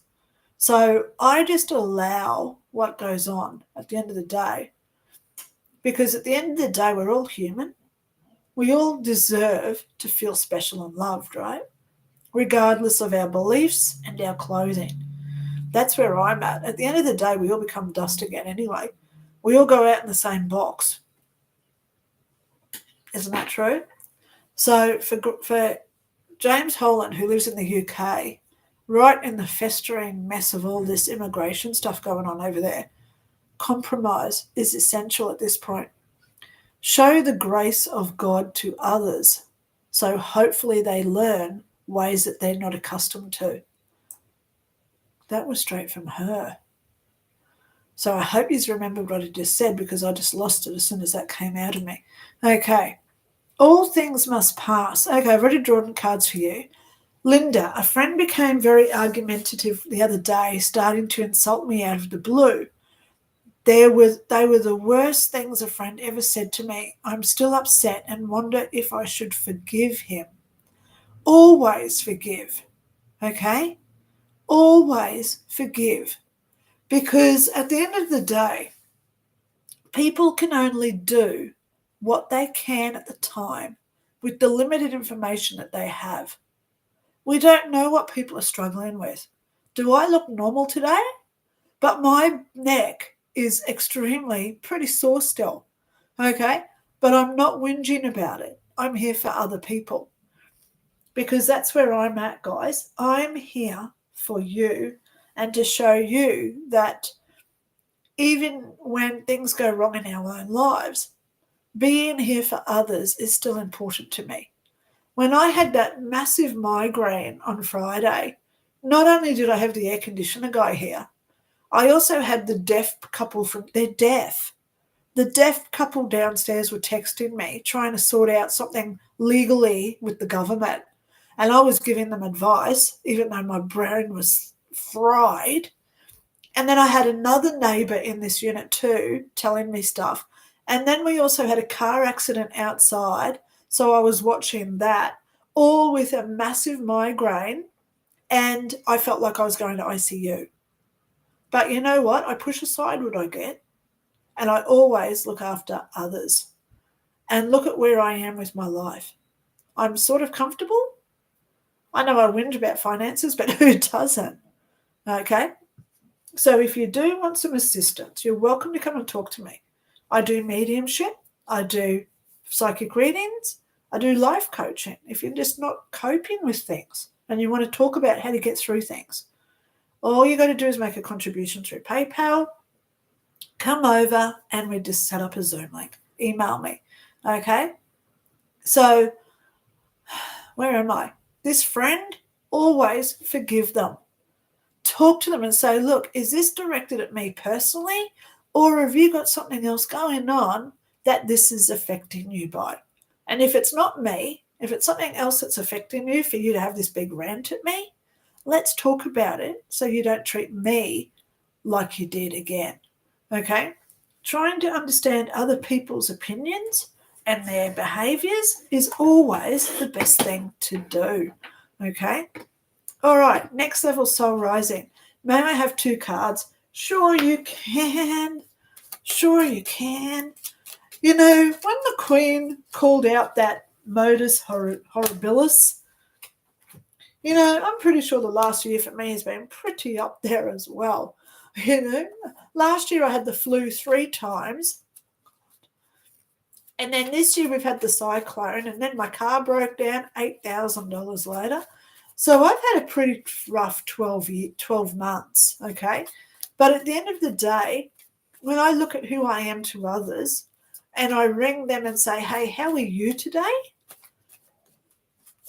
So I just allow what goes on at the end of the day. Because at the end of the day, we're all human. We all deserve to feel special and loved, right? Regardless of our beliefs and our clothing. That's where I'm at. At the end of the day, we all become dust again anyway. We all go out in the same box. Isn't that true? So for James Holland, who lives in the UK, right in the festering mess of all this immigration stuff going on over there, compromise is essential at this point. Show the grace of God to others, so hopefully they learn ways that they're not accustomed to. That was straight from her. So I hope you've remembered what I just said, because I just lost it as soon as that came out of me. Okay. All things must pass. Okay, I've already drawn cards for you. Linda, a friend became very argumentative the other day, starting to insult me out of the blue. They were the worst things a friend ever said to me. I'm still upset and wonder if I should forgive him. Always forgive, okay? Always forgive. Because at the end of the day, people can only do what they can at the time with the limited information that they have. We don't know what people are struggling with. Do I look normal today? But my neck is extremely pretty sore still, okay? But I'm not whinging about it. I'm here for other people, because that's where I'm at, guys. I'm here for you and to show you that even when things go wrong in our own lives, being here for others is still important to me. When I had that massive migraine on Friday, not only did I have the air conditioner guy here, I also had the deaf couple they're deaf. The deaf couple downstairs were texting me, trying to sort out something legally with the government. And I was giving them advice, even though my brain was fried. And then I had another neighbour in this unit too, telling me stuff. And then we also had a car accident outside. So I was watching that, all with a massive migraine. And I felt like I was going to ICU. But you know what? I push aside what I get, and I always look after others. And look at where I am with my life. I'm sort of comfortable. I know I whinge about finances, but who doesn't? Okay? So if you do want some assistance, you're welcome to come and talk to me. I do mediumship. I do psychic readings. I do life coaching. If you're just not coping with things and you want to talk about how to get through things, all you got to do is make a contribution through PayPal, come over, and we just set up a Zoom link. Email me, okay? So where am I? This friend, always forgive them. Talk to them and say, look, is this directed at me personally, or have you got something else going on that this is affecting you by? And if it's not me, if it's something else that's affecting you for you to have this big rant at me, let's talk about it so you don't treat me like you did again, okay? Trying to understand other people's opinions and their behaviours is always the best thing to do, okay? All right, next level soul rising. May I have 2 cards? Sure you can. Sure you can. You know, when the Queen called out that modus horribilis, you know, I'm pretty sure the last year for me has been pretty up there as well. Last year I had the flu 3 times. And then this year we've had the cyclone, and then my car broke down $8,000 later. So I've had a pretty rough 12 months, okay? But at the end of the day, when I look at who I am to others and I ring them and say, hey, how are you today?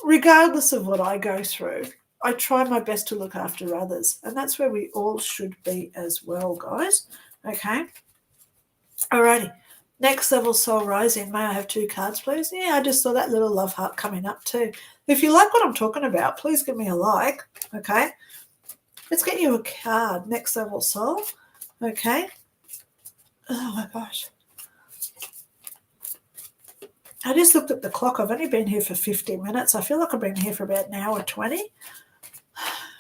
Regardless of what I go through, I try my best to look after others. And that's where we all should be as well, guys. Okay? Alrighty. Next level soul rising. May I have 2 cards, please? Yeah, I just saw that little love heart coming up too. If you like what I'm talking about, please give me a like. Okay? Let's get you a card. Next level soul. Okay? Oh my gosh. I just looked at the clock. I've only been here for 50 minutes. I feel like I've been here for about an hour 20.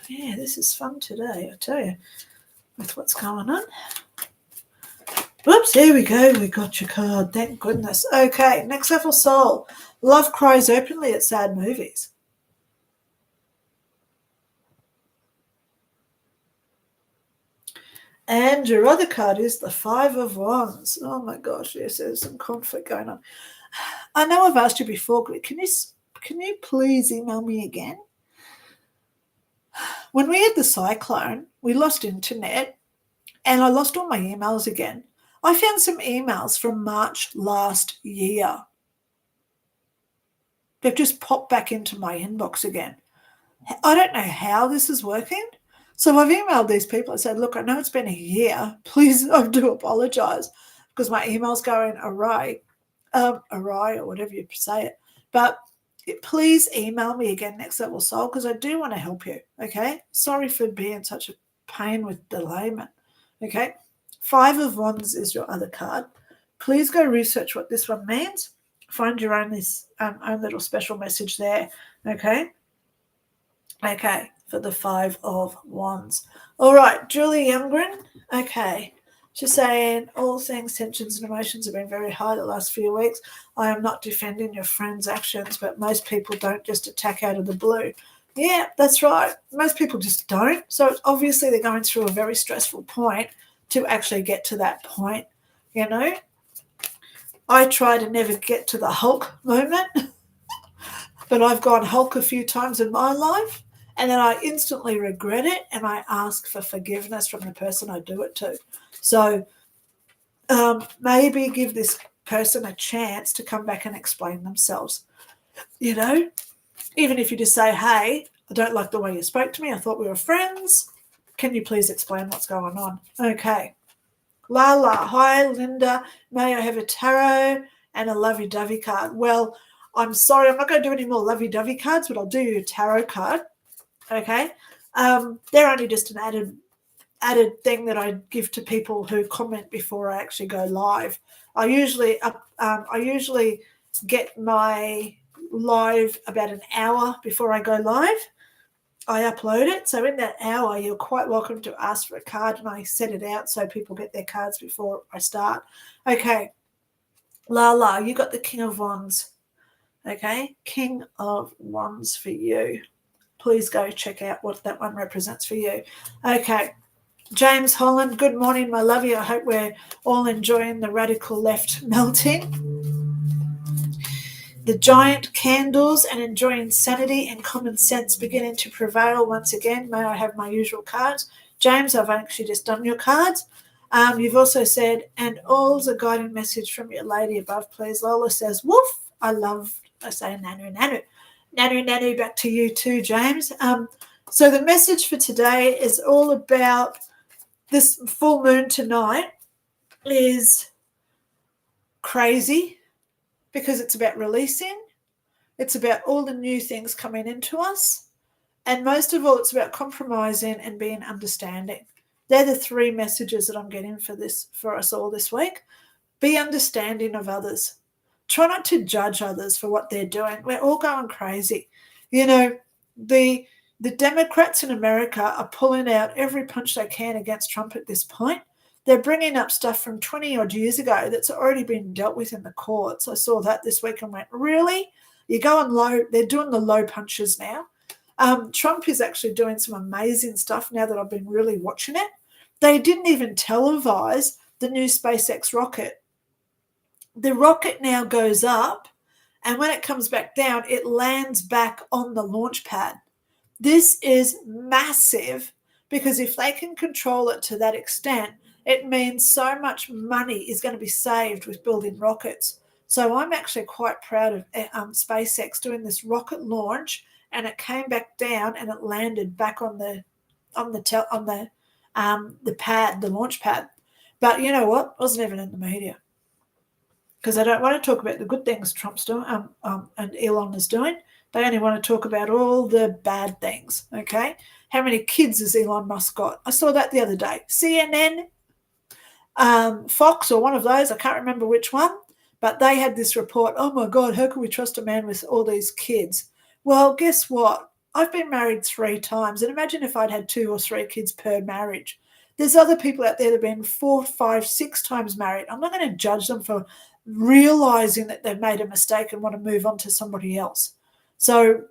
Yeah, this is fun today, I tell you, with what's going on. Whoops, here we go. We got your card. Thank goodness. Okay, next level soul. Love cries openly at sad movies. And your other card is the 5 of Wands. Oh my gosh, yes, there's some conflict going on. I know I've asked you before, but can you please email me again? When we had the cyclone, we lost internet and I lost all my emails again. I found some emails from March last year. They've just popped back into my inbox again. I don't know how this is working. So I've emailed these people. I said, look, I know it's been a year. Please, I do apologize because my email's going awry or whatever you say it. But please email me again, next level soul, because I do want to help you. Okay. Sorry for being such a pain with delayment. Okay. 5 of Wands is your other card. Please go research what this one means. Find your own little special message there. Okay. Okay. For the 5 of Wands. All right. Julie Youngren. Okay. She's saying, all things, tensions and emotions have been very high the last few weeks. I am not defending your friend's actions, but most people don't just attack out of the blue. Yeah, that's right. Most people just don't. So obviously they're going through a very stressful point to actually get to that point, I try to never get to the Hulk moment, but I've gone Hulk a few times in my life, and then I instantly regret it, and I ask for forgiveness from the person I do it to. So maybe give this person a chance to come back and explain themselves. Even if you just say, hey, I don't like the way you spoke to me. I thought we were friends. Can you please explain what's going on? Okay. Lala, hi, Linda. May I have a tarot and a lovey-dovey card? Well, I'm sorry. I'm not going to do any more lovey-dovey cards, but I'll do you a tarot card. Okay. They're only just an added thing that I give to people who comment before I actually go live. I usually get my live about an hour before I go live. I upload it. So in that hour, you're quite welcome to ask for a card, and I set it out so people get their cards before I start. Okay. Lala, you got the King of Wands. Okay. King of Wands for you. Please go check out what that one represents for you. Okay. James Holland, good morning, my lovey. I hope we're all enjoying the radical left melting. The giant candles and enjoying sanity and common sense beginning to prevail once again. May I have my usual cards? James, I've actually just done your cards. You've also said, and all's a guiding message from your lady above, please. Lola says, woof. I say nanu, nanu. Nanu, nanu, back to you too, James. So the message for today is all about this full moon tonight is crazy because it's about releasing. It's about all the new things coming into us. And most of all, it's about compromising and being understanding. They're the 3 messages that I'm getting for us all this week. Be understanding of others. Try not to judge others for what they're doing. We're all going crazy. The Democrats in America are pulling out every punch they can against Trump at this point. They're bringing up stuff from 20-odd years ago that's already been dealt with in the courts. I saw that this week and went, really? You're going low. They're doing the low punches now. Trump is actually doing some amazing stuff now that I've been really watching it. They didn't even televise the new SpaceX rocket. The rocket now goes up, and when it comes back down, it lands back on the launch pad. This is massive, because if they can control it to that extent, it means so much money is going to be saved with building rockets. So I'm actually quite proud of SpaceX doing this rocket launch, and it came back down and it landed back on the pad, the launch pad. But you know what? It wasn't even in the media, because they don't want to talk about the good things Trump's doing and Elon is doing. They only want to talk about all the bad things, okay? How many kids has Elon Musk got? I saw that the other day. CNN, Fox, or one of those, I can't remember which one, but they had this report, oh my God, how can we trust a man with all these kids? Well, guess what? I've been married 3 times, and imagine if I'd had 2 or 3 kids per marriage. There's other people out there that have been 4, 5, 6 times married. I'm not going to judge them for realizing that they've made a mistake and want to move on to somebody else. So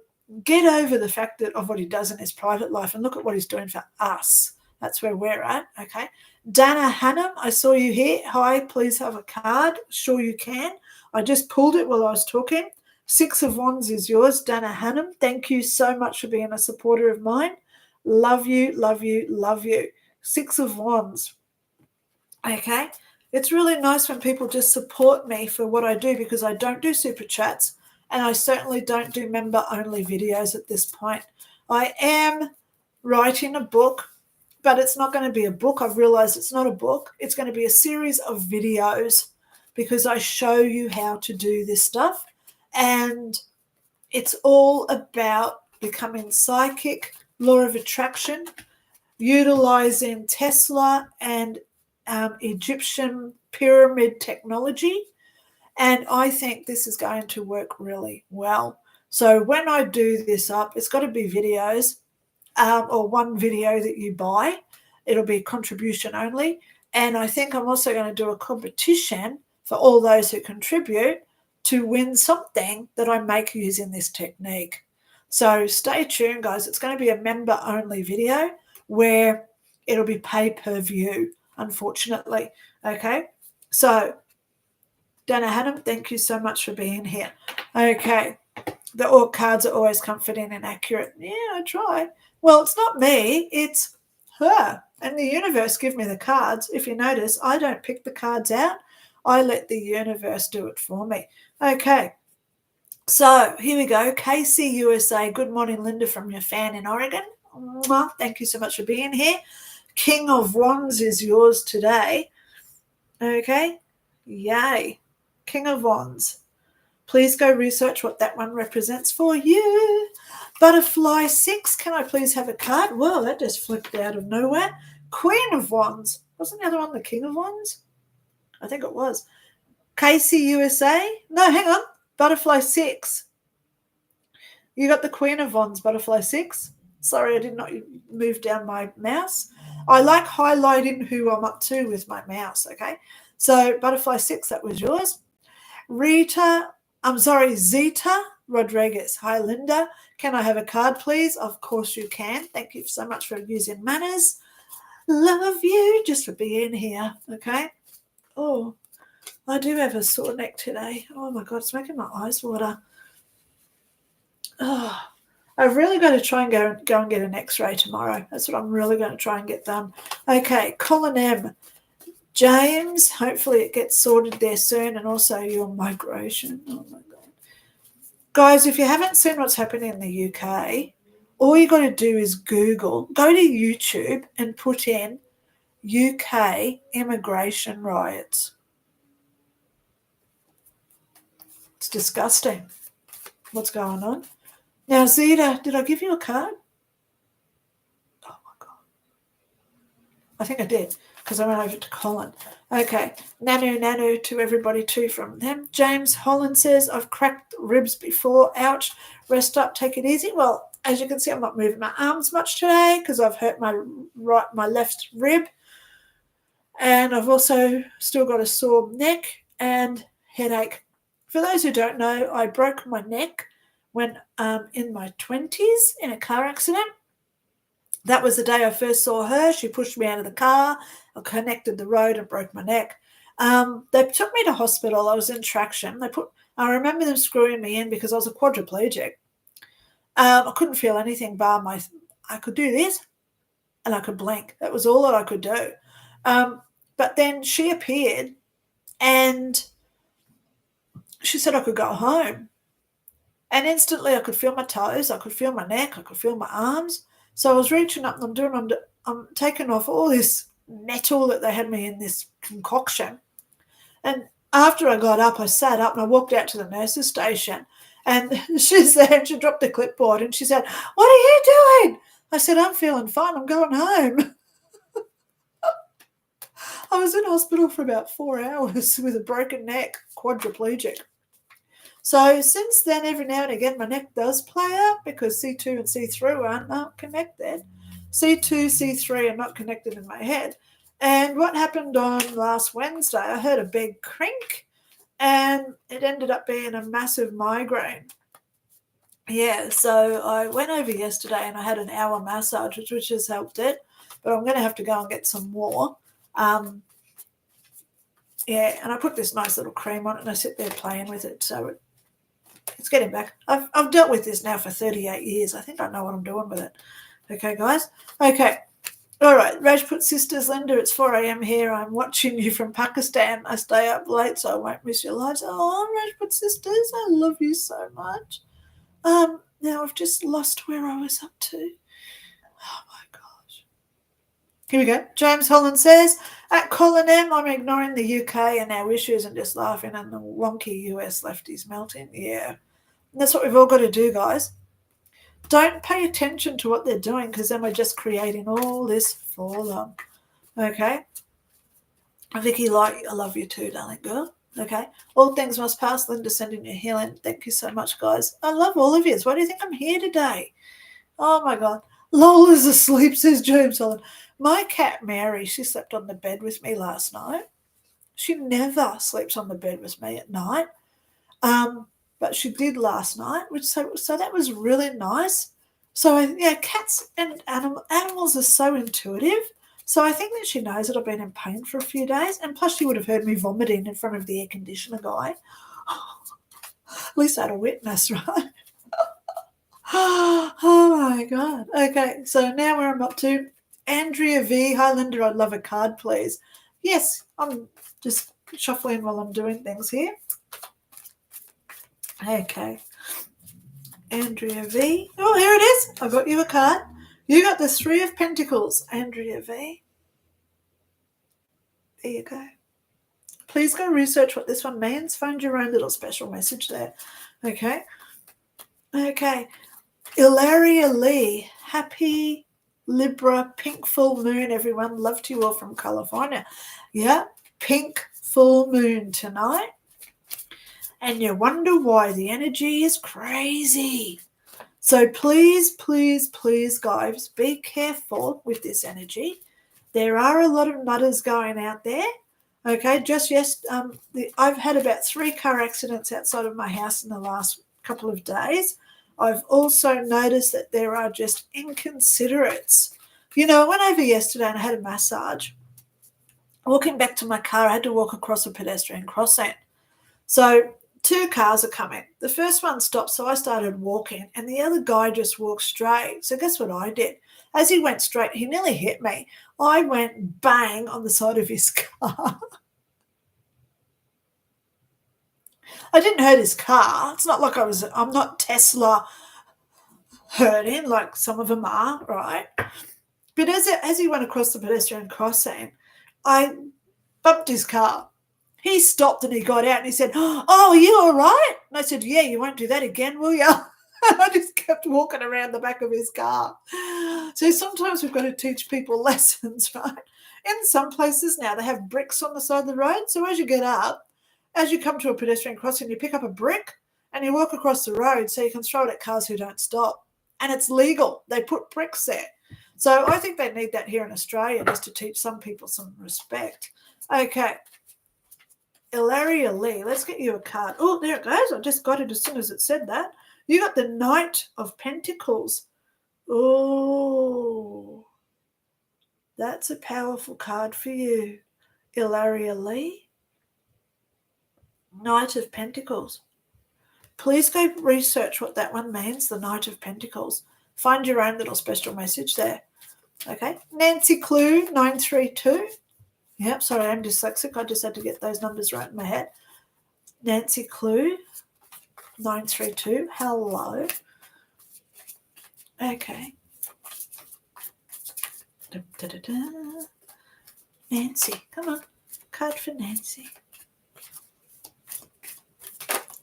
get over the fact of what he does in his private life and look at what he's doing for us. That's where we're at, okay? Dana Hannum, I saw you here. Hi, please have a card. Sure you can. I just pulled it while I was talking. 6 of Wands is yours, Dana Hannum. Thank you so much for being a supporter of mine. Love you, love you, love you. 6 of Wands. Okay? It's really nice when people just support me for what I do, because I don't do super chats, and I certainly don't do member-only videos at this point. I am writing a book, but it's not going to be a book. I've realized it's not a book. It's going to be a series of videos, because I show you how to do this stuff. And it's all about becoming psychic, law of attraction, utilizing Tesla and Egyptian pyramid technology. And I think this is going to work really well. So when I do this up, it's got to be videos, or one video that you buy. It'll be contribution only. And I think I'm also going to do a competition for all those who contribute to win something that I make using this technique. So stay tuned, guys. It's going to be a member-only video where it'll be pay per view, unfortunately. Okay, so Dana Hannum, thank you so much for being here. Okay, the all cards are always comforting and accurate. Yeah, I try. Well, it's not me, it's her. And the universe give me the cards. If you notice, I don't pick the cards out. I let the universe do it for me. Okay, so here we go. Casey, USA. Good morning, Lynda, from your fan in Oregon. Mwah. Thank you so much for being here. King of Wands is yours today. Okay, yay. King of Wands. Please go research what that one represents for you. Butterfly 6, can I please have a card? Well, that just flipped out of nowhere. Queen of Wands. Wasn't the other one the King of Wands? I think it was. Casey, USA. No, hang on. Butterfly 6. You got the Queen of Wands, Butterfly 6. Sorry, I did not move down my mouse. I like highlighting who I'm up to with my mouse, okay? So Butterfly 6, that was yours. Zeta Rodriguez. Hi, Lynda. Can I have a card, please? Of course you can. Thank you so much for using manners. Love you just for being here, okay? Oh, I do have a sore neck today. Oh, my God, it's making my eyes water. Oh, I've really got to try and go and get an x-ray tomorrow. That's what I'm really going to try and get done. Okay, Colin M. James, hopefully it gets sorted there soon, and also your migration. Oh, my God. Guys, if you haven't seen what's happening in the UK, all you got to do is go to YouTube and put in UK immigration riots. It's disgusting what's going on. Now, Zeta, did I give you a card? Oh, my God. I think I did, because I went over to Colin. Okay, Nanu to everybody too from them. James Holland says, I've cracked ribs before. Ouch. Rest up, take it easy. Well, as you can see, I'm not moving my arms much today because I've hurt my left rib. And I've also still got a sore neck and headache. For those who don't know, I broke my neck when in my 20s in a car accident. That was the day I first saw her. She pushed me out of the car. I connected the road and broke my neck. They took me to hospital. I was in traction. I remember them screwing me in because I was a quadriplegic. I couldn't feel anything bar I could do this and I could blink. That was all that I could do. But then she appeared and she said I could go home. And instantly I could feel my toes, I could feel my neck, I could feel my arms. So I was reaching up and I'm taking off all this metal that they had me in this concoction. And after I got up, I sat up and I walked out to the nurse's station. And she's there and she dropped the clipboard and she said, "What are you doing?" I said, "I'm feeling fine. I'm going home." I was in hospital for about 4 hours with a broken neck, quadriplegic. So since then, every now and again, my neck does play up because C2 and C3 are not connected. C2, C3 are not connected in my head. And what happened on last Wednesday, I heard a big crink and it ended up being a massive migraine. Yeah, so I went over yesterday and I had an hour massage, which has helped it, but I'm going to have to go and get some more. Yeah, and I put this nice little cream on it and I sit there playing with it, so it's getting back. I've dealt with this now for 38 years. I think I know what I'm doing with it. Okay, guys? Okay. All right. Rajput Sisters, Lynda, it's 4 a.m. here. I'm watching you from Pakistan. I stay up late, so I won't miss your lives. Oh, Rajput Sisters, I love you so much. Now I've just lost where I was up to. Oh, my gosh. Here we go. James Holland says, at Colin M, I'm ignoring the UK and our issues and just laughing and the wonky US lefties melting. Yeah. And that's what we've all got to do, guys. Don't pay attention to what they're doing because then we're just creating all this for them. Okay? Vicky, I love you too, darling girl. Okay? All things must pass. Lynda, sending you healing. Thank you so much, guys. I love all of you. Why do you think I'm here today? Oh, my God. Lola's asleep, says James Holland. My cat, Mary, she slept on the bed with me last night. She never sleeps on the bed with me at night. But she did last night, so that was really nice. So, yeah, cats and animals are so intuitive. So I think that she knows that I've been in pain for a few days. And plus she would have heard me vomiting in front of the air conditioner guy. At least I had a witness, right? Oh, my God. Okay, so now where I'm up to. Andrea V. Hi, Lynda, I'd love a card, please. Yes, I'm just shuffling while I'm doing things here. Okay. Andrea V. Oh, here it is. I got you a card. You got the 3 of Pentacles, Andrea V. There you go. Please go research what this one means. Find your own little special message there. Okay. Okay. Ilaria Lee. Happy Libra pink full moon, everyone. Love to you all from California. Yeah. Pink full moon tonight. And you wonder why the energy is crazy. So please, please, please, guys, be careful with this energy. There are a lot of nutters going out there. Okay, just yes, I've had about 3 car accidents outside of my house in the last couple of days. I've also noticed that there are just inconsiderates. You know, I went over yesterday and I had a massage. Walking back to my car, I had to walk across a pedestrian crossing. So 2 cars are coming. The first one stopped, so I started walking, and the other guy just walked straight. So guess what I did? As he went straight, he nearly hit me. I went bang on the side of his car. I didn't hurt his car. It's not like I'm not Tesla hurting like some of them are, right? But as he went across the pedestrian crossing, I bumped his car. He stopped and he got out and he said, "Oh, are you all right?" And I said, "Yeah, you won't do that again, will you?" I just kept walking around the back of his car. So sometimes we've got to teach people lessons, right? In some places now, they have bricks on the side of the road. So as you get up, as you come to a pedestrian crossing, you pick up a brick and you walk across the road so you can throw it at cars who don't stop. And it's legal. They put bricks there. So I think they need that here in Australia just to teach some people some respect. Okay. Ilaria Lee, let's get you a card. Oh, there it goes. I just got it as soon as it said that. You got the Knight of Pentacles. Oh, That's a powerful card for you. Ilaria Lee, Knight of Pentacles. Please go research what that one means, the Knight of Pentacles. Find your own little special message there. Okay. Nancy Clue, 932. Yep, sorry, I'm dyslexic. I just had to get those numbers right in my head. Nancy Clue, 932. Hello. Okay. Da, da, da, da. Nancy, come on. Card for Nancy.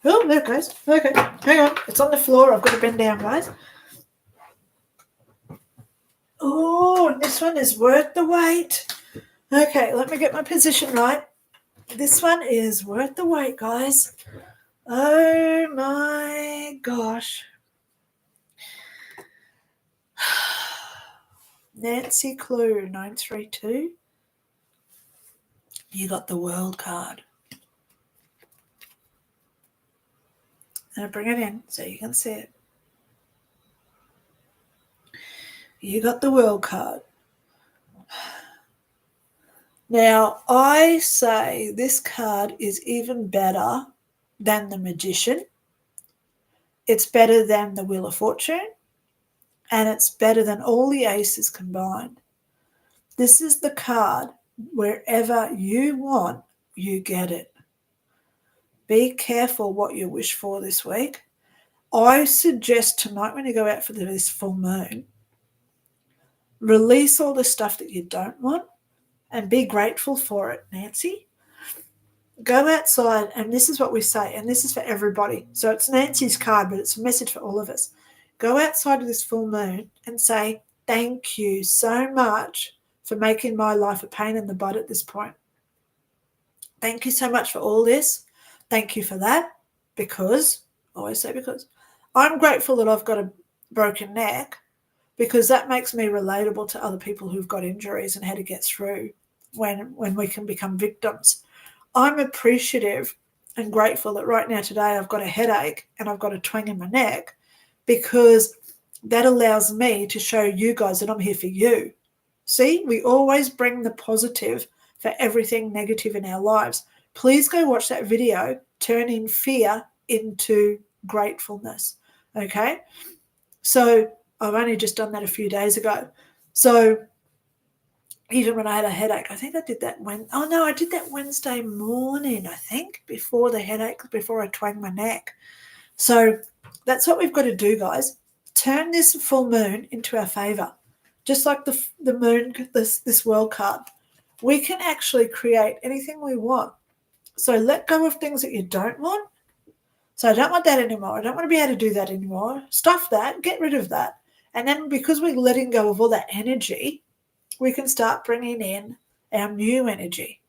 Oh, there it goes. Okay, hang on. It's on the floor. I've got to bend down, guys. Oh, this one is worth the wait. Okay, let me get my position right. This one is worth the wait, guys. Oh, my gosh. Nancy Clue, 932. You got the World card. I'm going to bring it in so you can see it. You got the World card. Now, I say this card is even better than the Magician. It's better than the Wheel of Fortune. And it's better than all the aces combined. This is the card. Wherever you want, you get it. Be careful what you wish for this week. I suggest tonight when you go out for this full moon, release all the stuff that you don't want and be grateful for it, Nancy. Go outside, and this is what we say, and this is for everybody. So it's Nancy's card, but it's a message for all of us. Go outside of this full moon and say, thank you so much for making my life a pain in the butt at this point. Thank you so much for all this. Thank you for that, because, I always say because, I'm grateful that I've got a broken neck, because that makes me relatable to other people who've got injuries and how to get through when we can become victims. I'm appreciative and grateful that right now today I've got a headache and I've got a twang in my neck, because that allows me to show you guys that I'm here for you. See, we always bring the positive for everything negative in our lives. Please go watch that video, turning fear into gratefulness. Okay? So I've only just done that a few days ago. So even when I had a headache, I think I did that I did that Wednesday morning, I think, before the headache, before I twanged my neck. So that's what we've got to do, guys. Turn this full moon into our favor. Just like the moon, this World card. We can actually create anything we want. So let go of things that you don't want. So I don't want that anymore. I don't want to be able to do that anymore. Stuff that. Get rid of that. And then because we're letting go of all that energy, we can start bringing in our new energy.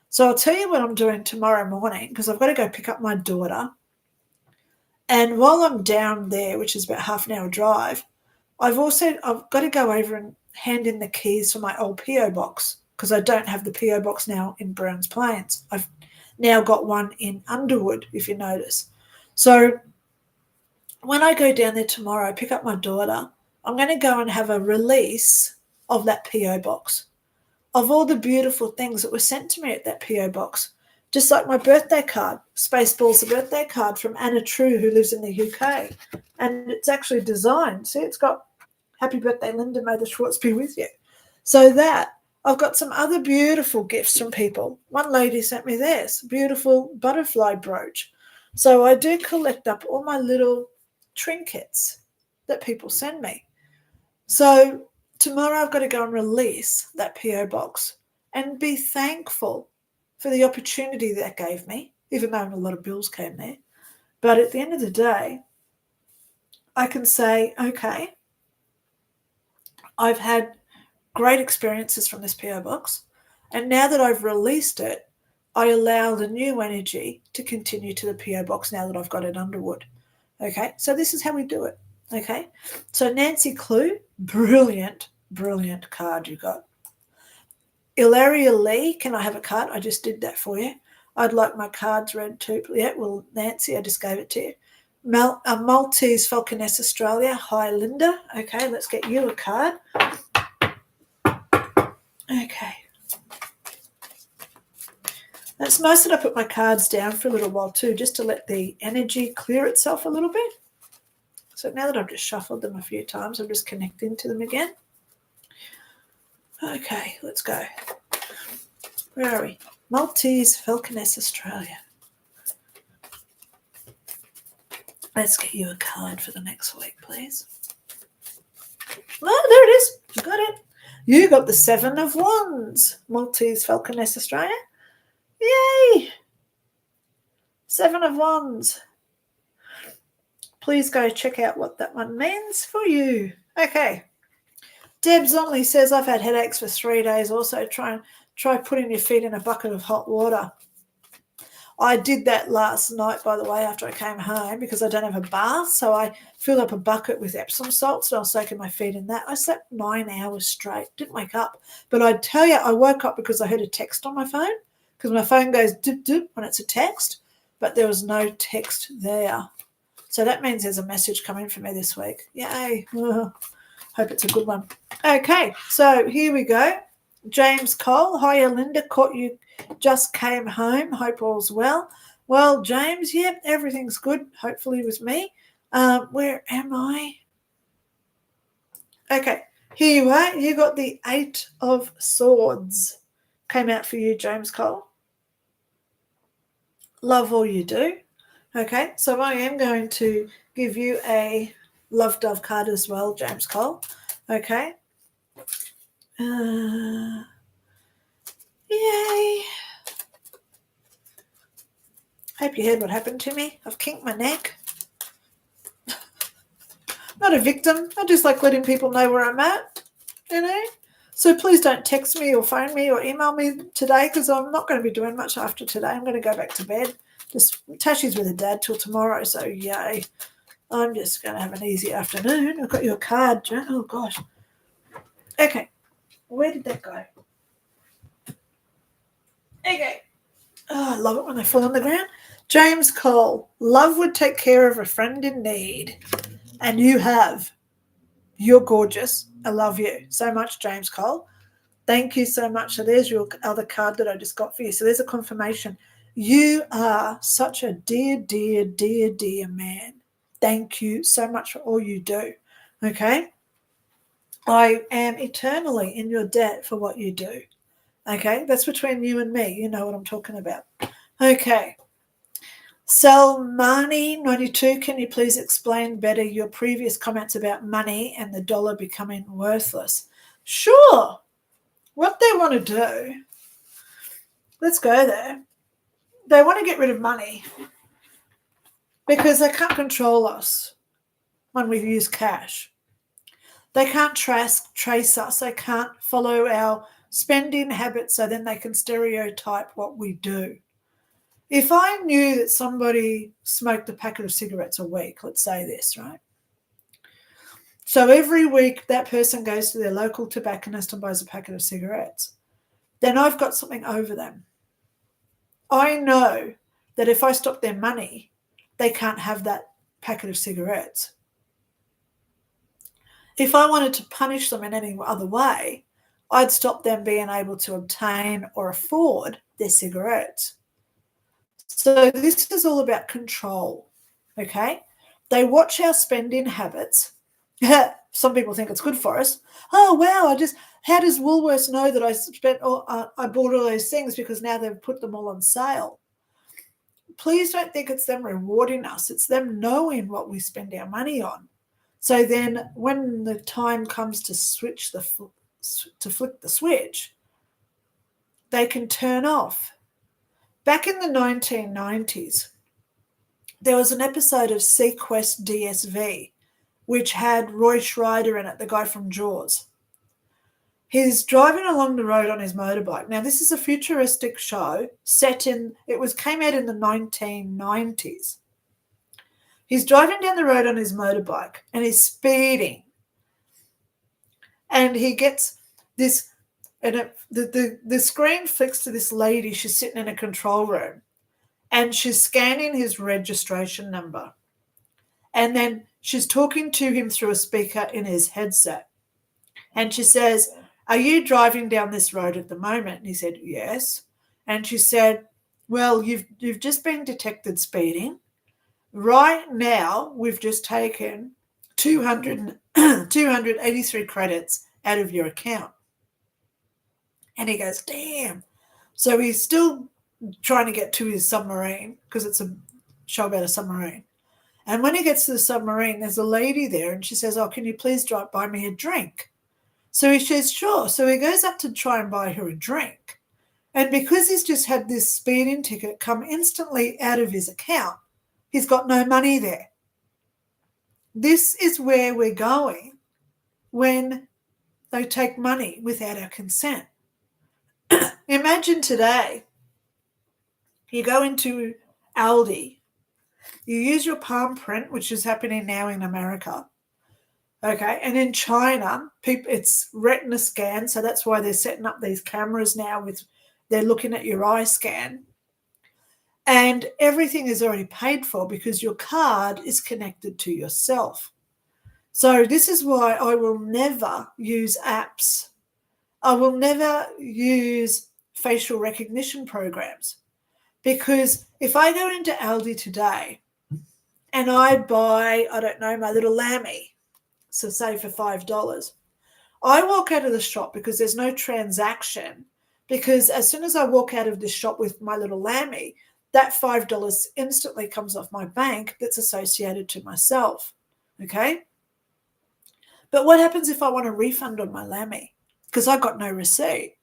So I'll tell you what I'm doing tomorrow morning, because I've got to go pick up my daughter. And while I'm down there, which is about half an hour drive, I've got to go over and hand in the keys for my old P.O. box, because I don't have the P.O. box now in Browns Plains. I've now got one in Underwood, if you notice. So when I go down there tomorrow, pick up my daughter, I'm going to go and have a release of that P.O. box, of all the beautiful things that were sent to me at that P.O. box. Just like my birthday card, Spaceball's a birthday card from Anna True, who lives in the UK. And it's actually designed. See, it's got Happy Birthday, Linda, may the Schwartz be with you. So that, I've got some other beautiful gifts from people. One lady sent me this beautiful butterfly brooch. So I do collect up all my little trinkets that people send me. So tomorrow I've got to go and release that P.O. box and be thankful for the opportunity that gave me, even though a lot of bills came there. But at the end of the day, I can say, okay, I've had great experiences from this P.O. box, and now that I've released it, I allow the new energy to continue to the P.O. box now that I've got it Underwood. Okay, so this is how we do it. Okay, so Nancy Clue, brilliant, brilliant card you got. Ilaria Lee, can I have a card? I just did that for you. I'd like my cards read too. Yeah, well, Nancy, I just gave it to you. Maltese Falconess Australia. Hi, Linda. Okay, let's get you a card. Okay. It's nice that I put my cards down for a little while too, just to let the energy clear itself a little bit. So now that I've just shuffled them a few times, I'm just connecting to them again. Okay, let's go. Where are we? Maltese Falconess, Australia. Let's get you a card for the next week, please. Oh, there it is. You got it. You got the 7 of Wands, Maltese Falconess, Australia. Yay! 7 of Wands. Please go check out what that one means for you. Okay. Debs Only says, I've had headaches for 3 days. Also, try putting your feet in a bucket of hot water. I did that last night, by the way, after I came home, because I don't have a bath. So I filled up a bucket with Epsom salts and I was soaking my feet in that. I slept 9 hours straight. Didn't wake up. But I tell you, I woke up because I heard a text on my phone, because my phone goes dip, dip when it's a text, but there was no text there. So that means there's a message coming for me this week. Yay. Hope it's a good one. Okay, so here we go. James Cole. Hiya, Linda. Caught you. Just came home. Hope all's well. Well, James, yep, everything's good. Hopefully with me. Where am I? Okay, here you are. You got the 8 of Swords. Came out for you, James Cole. Love all you do. Okay, so I am going to give you a Love Dove card as well, James Cole. Okay. Yay. Hope you heard what happened to me. I've kinked my neck. Not a victim. I just like letting people know where I'm at, you know. So please don't text me or phone me or email me today, because I'm not going to be doing much after today. I'm going to go back to bed. Tashi's with her dad till tomorrow, so yay. I'm just going to have an easy afternoon. I've got your card, Joe. Oh, gosh. Okay. Where did that go? Okay. Oh, I love it when they fall on the ground. James Cole. Love would take care of a friend in need. And you have. You're gorgeous. I love you so much, James Cole. Thank you so much. So there's your other card that I just got for you. So there's a confirmation. You are such a dear, dear, dear, dear man. Thank you so much for all you do. Okay? I am eternally in your debt for what you do. Okay? That's between you and me. You know what I'm talking about. Okay. Salmani92, can you please explain better your previous comments about money and the dollar becoming worthless? Sure. What they want to do, let's go there. They want to get rid of money because they can't control us when we use cash. They can't trace us. They can't follow our spending habits, so then they can stereotype what we do. If I knew that somebody smoked a packet of cigarettes a week, let's say this, right? So every week that person goes to their local tobacconist and buys a packet of cigarettes, then I've got something over them. I know that if I stop their money, they can't have that packet of cigarettes. If I wanted to punish them in any other way, I'd stop them being able to obtain or afford their cigarettes. So this is all about control, okay? They watch our spending habits. Some people think it's good for us. Oh, wow, how does Woolworths know that I bought all those things because now they've put them all on sale? Please don't think it's them rewarding us. It's them knowing what we spend our money on. So then when the time comes to flick the switch, they can turn off. Back in the 1990s, there was an episode of Sequest DSV, which had Roy Schreider in it, the guy from Jaws. He's driving along the road on his motorbike. Now, this is a futuristic show came out in the 1990s. He's driving down the road on his motorbike and he's speeding. And he gets this, and the screen flicks to this lady. She's sitting in a control room and she's scanning his registration number. And then she's talking to him through a speaker in his headset. And she says, are you driving down this road at the moment? And he said, yes. And she said, well, you've just been detected speeding. Right now, we've just taken 283 credits out of your account. And he goes, damn. So he's still trying to get to his submarine because it's a show about a submarine. And when he gets to the submarine, there's a lady there and she says, oh, can you please buy me a drink? So he says, sure. So he goes up to try and buy her a drink. And because he's just had this speeding ticket come instantly out of his account, he's got no money there. This is where we're going when they take money without our consent. Imagine today, you go into Aldi, you use your palm print, which is happening now in America, okay, and in China, it's retina scan, so that's why they're setting up these cameras now they're looking at your eye scan, and everything is already paid for because your card is connected to yourself. So this is why I will never use apps. I will never use facial recognition programs, because if I go into Aldi today and I buy, I don't know, my little lammy, so say for $5, I walk out of the shop because there's no transaction, because as soon as I walk out of this shop with my little lammy, that $5 instantly comes off my bank that's associated to myself, okay? But what happens if I want a refund on my lammy? Because I got no receipt.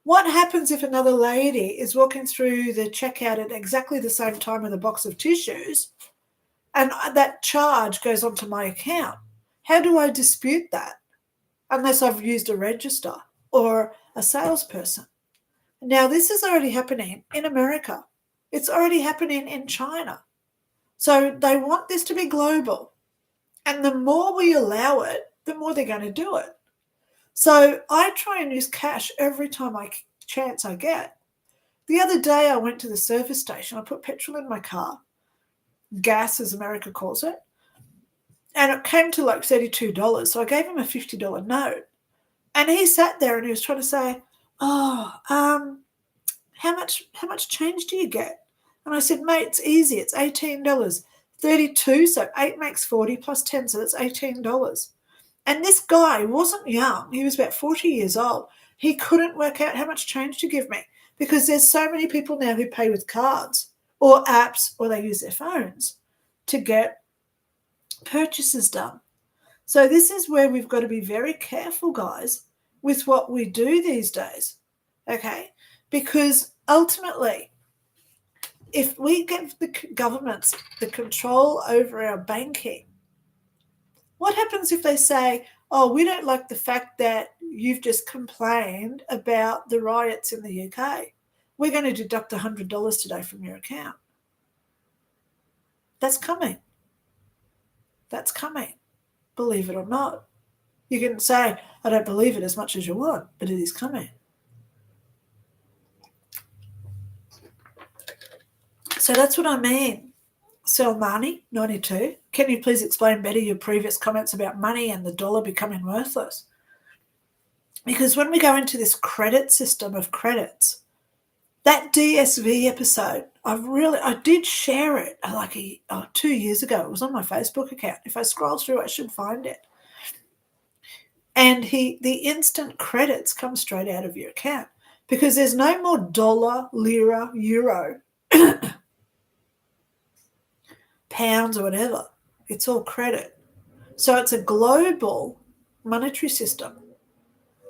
What happens if another lady is walking through the checkout at exactly the same time with a box of tissues and that charge goes onto my account? How do I dispute that? Unless I've used a register or a salesperson. Now, this is already happening in America. It's already happening in China. So they want this to be global. And the more we allow it, the more they're going to do it. So I try and use cash every time chance I get. The other day I went to the service station. I put petrol in my car, gas as America calls it, and it came to like $32. So I gave him a $50 note. And he sat there and he was trying to say, oh, how much change do you get? And I said, mate, it's easy. It's $18. 32, so 8 makes 40 plus 10, so that's $18. And this guy wasn't young. He was about 40 years old. He couldn't work out how much change to give me because there's so many people now who pay with cards or apps or they use their phones to get purchases done. So this is where we've got to be very careful, guys, with what we do these days, okay? Because ultimately, if we give the governments the control over our banking, what happens if they say, oh, we don't like the fact that you've just complained about the riots in the UK. We're going to deduct $100 today from your account. That's coming. That's coming. Believe it or not. You can say, I don't believe it as much as you want, but it is coming. So that's what I mean. Selmani, 92. Can you please explain better your previous comments about money and the dollar becoming worthless? Because when we go into this credit system of credits, that DSV episode, I did share it like 2 years ago. It was on my Facebook account. If I scroll through, I should find it. And the instant credits come straight out of your account because there's no more dollar, lira, euro, pounds or whatever. It's all credit. So it's a global monetary system.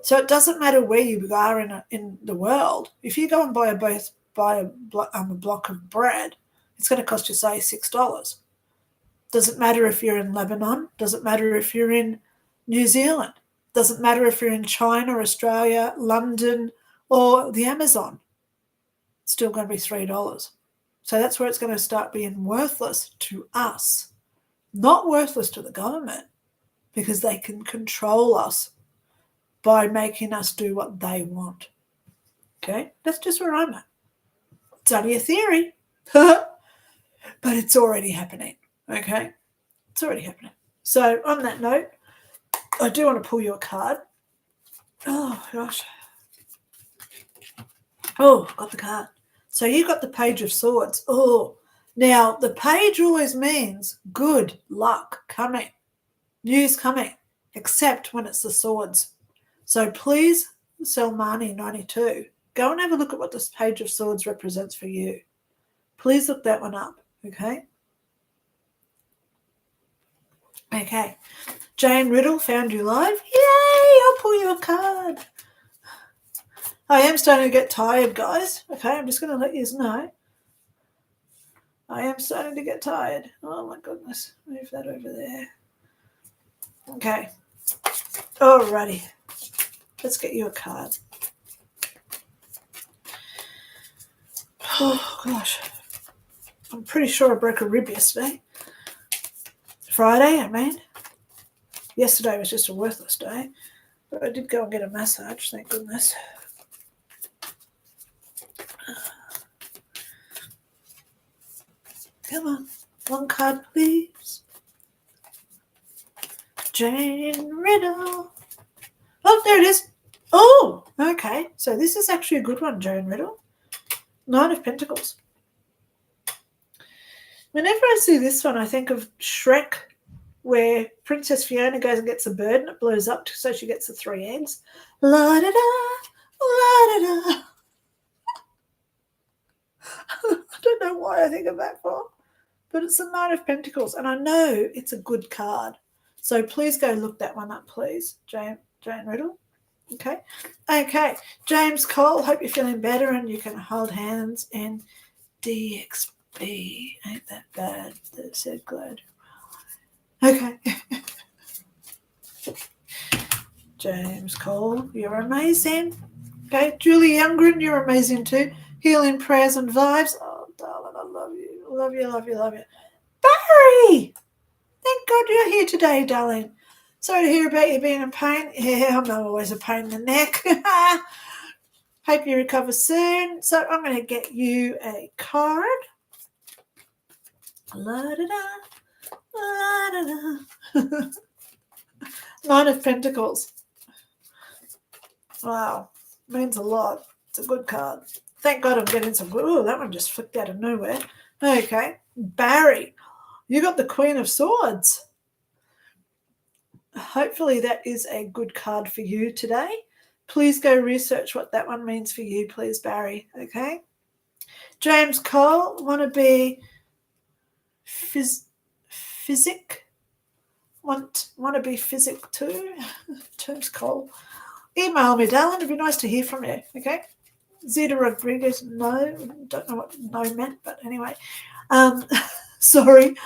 So it doesn't matter where you are in the world. If you go and buy a block of bread, it's going to cost you, say, $6. Doesn't matter if you're in Lebanon. Doesn't matter if you're in New Zealand. Doesn't matter if you're in China, Australia, London, or the Amazon. It's still going to be $3. So that's where it's going to start being worthless to us, not worthless to the government, because they can control us by making us do what they want. Okay? That's just where I'm at. It's only a theory, but it's already happening. Okay? It's already happening. So on that note, I do want to pull you a card. Oh, gosh. Oh, got the card. So you got the Page of Swords. Oh, now the page always means good luck coming, news coming, except when it's the swords. So please, Selmani 92, go and have a look at what this Page of Swords represents for you. Please look that one up, okay? Okay. Jane Riddle found you live. Yay! I'll pull you a card. I am starting to get tired, guys. Okay, I'm just going to let you know. I am starting to get tired. Oh, my goodness. Move that over there. Okay. Alrighty. Let's get you a card. Oh, gosh. I'm pretty sure I broke a rib yesterday. Friday, I mean. Yesterday was just a worthless day. But I did go and get a massage, thank goodness. Come on. One card, please. Jane Riddle. Oh, there it is. Oh, okay. So this is actually a good one, Jane Riddle. Nine of Pentacles. Whenever I see this one, I think of Shrek, where Princess Fiona goes and gets a bird and it blows up so she gets the 3 eggs. La-da-da, la-da-da. I don't know why I think of that for, but it's the Nine of Pentacles, and I know it's a good card. So please go look that one up, please, Jane Riddle. Okay. Okay. James Cole, hope you're feeling better and you can hold hands. And DXB, ain't that bad? That said glad. Okay. James Cole, you're amazing. Okay. Julie Youngren, you're amazing too. Healing prayers and vibes. Oh, darling, I love you. Love you, love you, love you. Barry! Thank God you're here today, darling. Sorry to hear about you being in pain. Yeah, I'm always a pain in the neck. Hope you recover soon. So I'm going to get you a card. La-da-da, la-da-da. Nine of Pentacles. Wow, means a lot. It's a good card. Thank God I'm getting some good. Oh, that one just flicked out of nowhere. Okay, Barry, you got the Queen of Swords. Hopefully that is a good card for you today. Please go research what that one means for you, please, Barry. Okay. James Cole, want to be physic? Want to be physic too? James Cole. Email me, darling. It'd be nice to hear from you. Okay. Zeta Rodriguez, no. Don't know what no meant, but anyway. Sorry.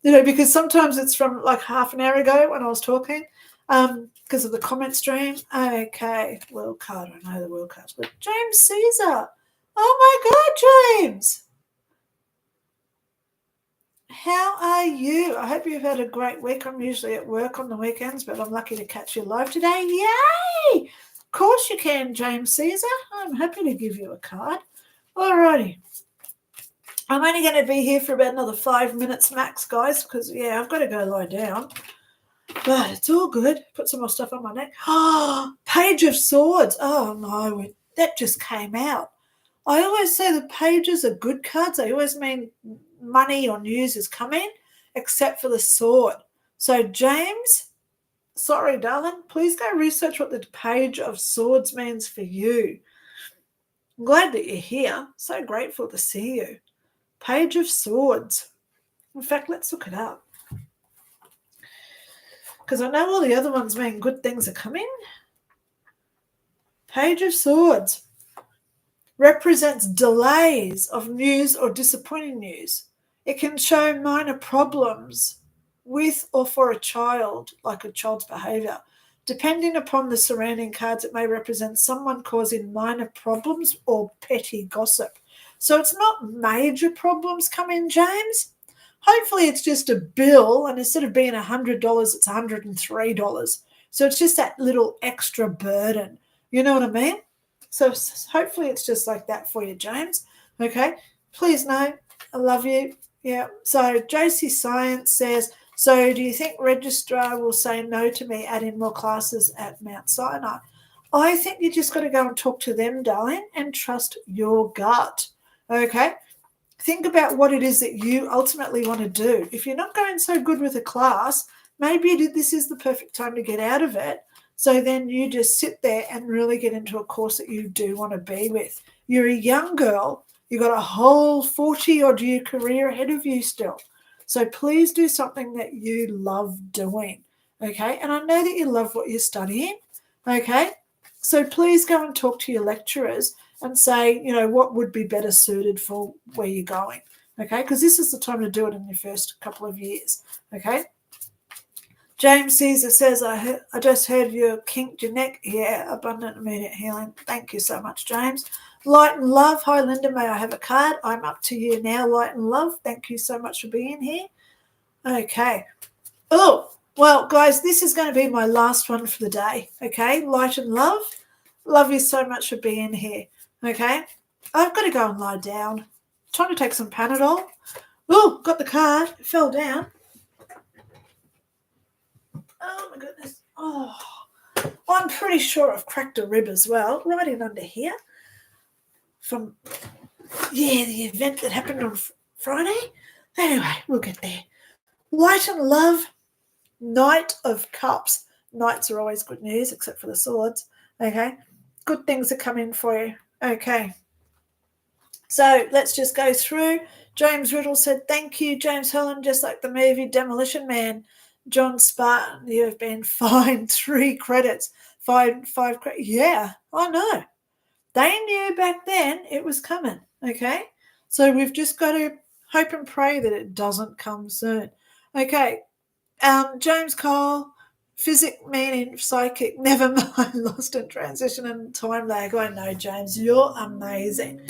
Because sometimes it's from like half an hour ago when I was talking because of the comment stream. Okay, world card. I know the world card's good. James Caesar. Oh my God, James. How are you? I hope you've had a great week. I'm usually at work on the weekends, but I'm lucky to catch you live today. Yay! Of course you can, James Caesar. I'm happy to give you a card. Alrighty. I'm only going to be here for about another 5 minutes max, guys, because, yeah, I've got to go lie down. But it's all good. Put some more stuff on my neck. Oh, Page of Swords. Oh, no, that just came out. I always say the pages are good cards. They always mean money or news is coming, except for the sword. So, James, sorry, darling, please go research what the Page of Swords means for you. I'm glad that you're here. So grateful to see you. Page of Swords. In fact, let's look it up. Because I know all the other ones mean good things are coming. Page of Swords represents delays of news or disappointing news. It can show minor problems with or for a child, like a child's behaviour. Depending upon the surrounding cards, it may represent someone causing minor problems or petty gossip. So it's not major problems coming, James. Hopefully it's just a bill, and instead of being $100, it's $103. So it's just that little extra burden. You know what I mean? So hopefully it's just like that for you, James. Okay? Please know I love you. Yeah. So JC Science says, So do you think registrar will say no to me adding more classes at Mount Sinai? I think you just got to go and talk to them, darling, and trust your gut. Okay? Think about what it is that you ultimately want to do. If you're not going so good with a class, maybe this is the perfect time to get out of it. So then you just sit there and really get into a course that you do want to be with. You're a young girl. You've got a whole 40-odd year career ahead of you still. So please do something that you love doing, okay? And I know that you love what you're studying, okay? So please go and talk to your lecturers and say, what would be better suited for where you're going, okay? Because this is the time to do it in your first couple of years, okay? James Caesar says, I just heard you kinked your neck. Yeah, abundant immediate healing. Thank you so much, James. Light and love. Hi, Linda. May I have a card? I'm up to you now, light and love. Thank you so much for being here. Okay. Oh, well, guys, this is going to be my last one for the day, okay? Light and love. Love you so much for being here, okay? I've got to go and lie down. Trying to take some Panadol. Oh, got the card. It fell down. Oh, my goodness. Oh, I'm pretty sure I've cracked a rib as well, right in under here. From, the event that happened on Friday. Anyway, we'll get there. Light and love, Knight of Cups. Knights are always good news, except for the swords. Okay, good things are coming for you. Okay, so let's just go through. James Riddle said, thank you, James Helen, just like the movie Demolition Man. John Spartan, you have been fined 3 credits. Five credits. Yeah, I know. They knew back then it was coming, okay? So we've just got to hope and pray that it doesn't come soon. Okay, James Cole, physic meaning psychic, never mind, lost in transition and time lag. I know, James, you're amazing.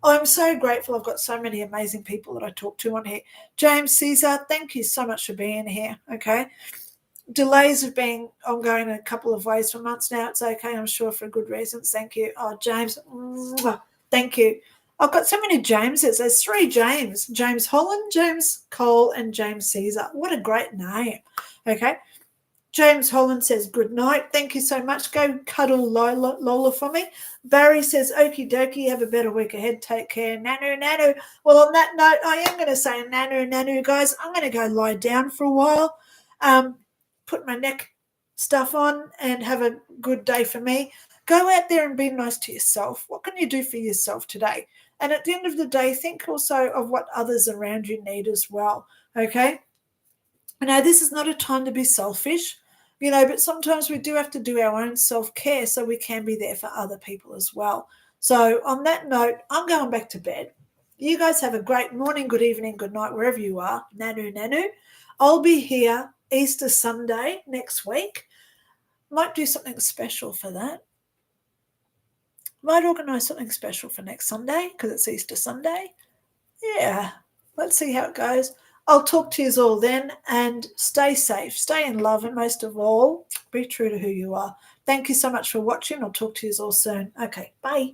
I'm so grateful I've got so many amazing people that I talk to on here. James Caesar, thank you so much for being here, okay? Delays have been ongoing in a couple of ways for months now. It's okay, I'm sure, for good reasons. Thank you. Oh, James, thank you. I've got so many Jameses. There's 3 James. James Holland, James Cole, and James Caesar. What a great name. Okay. James Holland says, good night. Thank you so much. Go cuddle Lola for me. Barry says, okie dokie, have a better week ahead. Take care. Nanu. Well, on that note, I am going to say nanu, guys. I'm going to go lie down for a while, put my neck stuff on, and have a good day for me. Go out there and be nice to yourself. What can you do for yourself today? And at the end of the day, think also of what others around you need as well, okay? Now, this is not a time to be selfish, but sometimes we do have to do our own self-care so we can be there for other people as well. So on that note, I'm going back to bed. You guys have a great morning, good evening, good night, wherever you are. Nanu. I'll be here Easter Sunday next week. Might do something special for that. Might organise something special for next Sunday because it's Easter Sunday. Yeah, let's see how it goes. I'll talk to you all then, and stay safe, stay in love, and most of all, be true to who you are. Thank you so much for watching. I'll talk to you all soon. Okay, bye.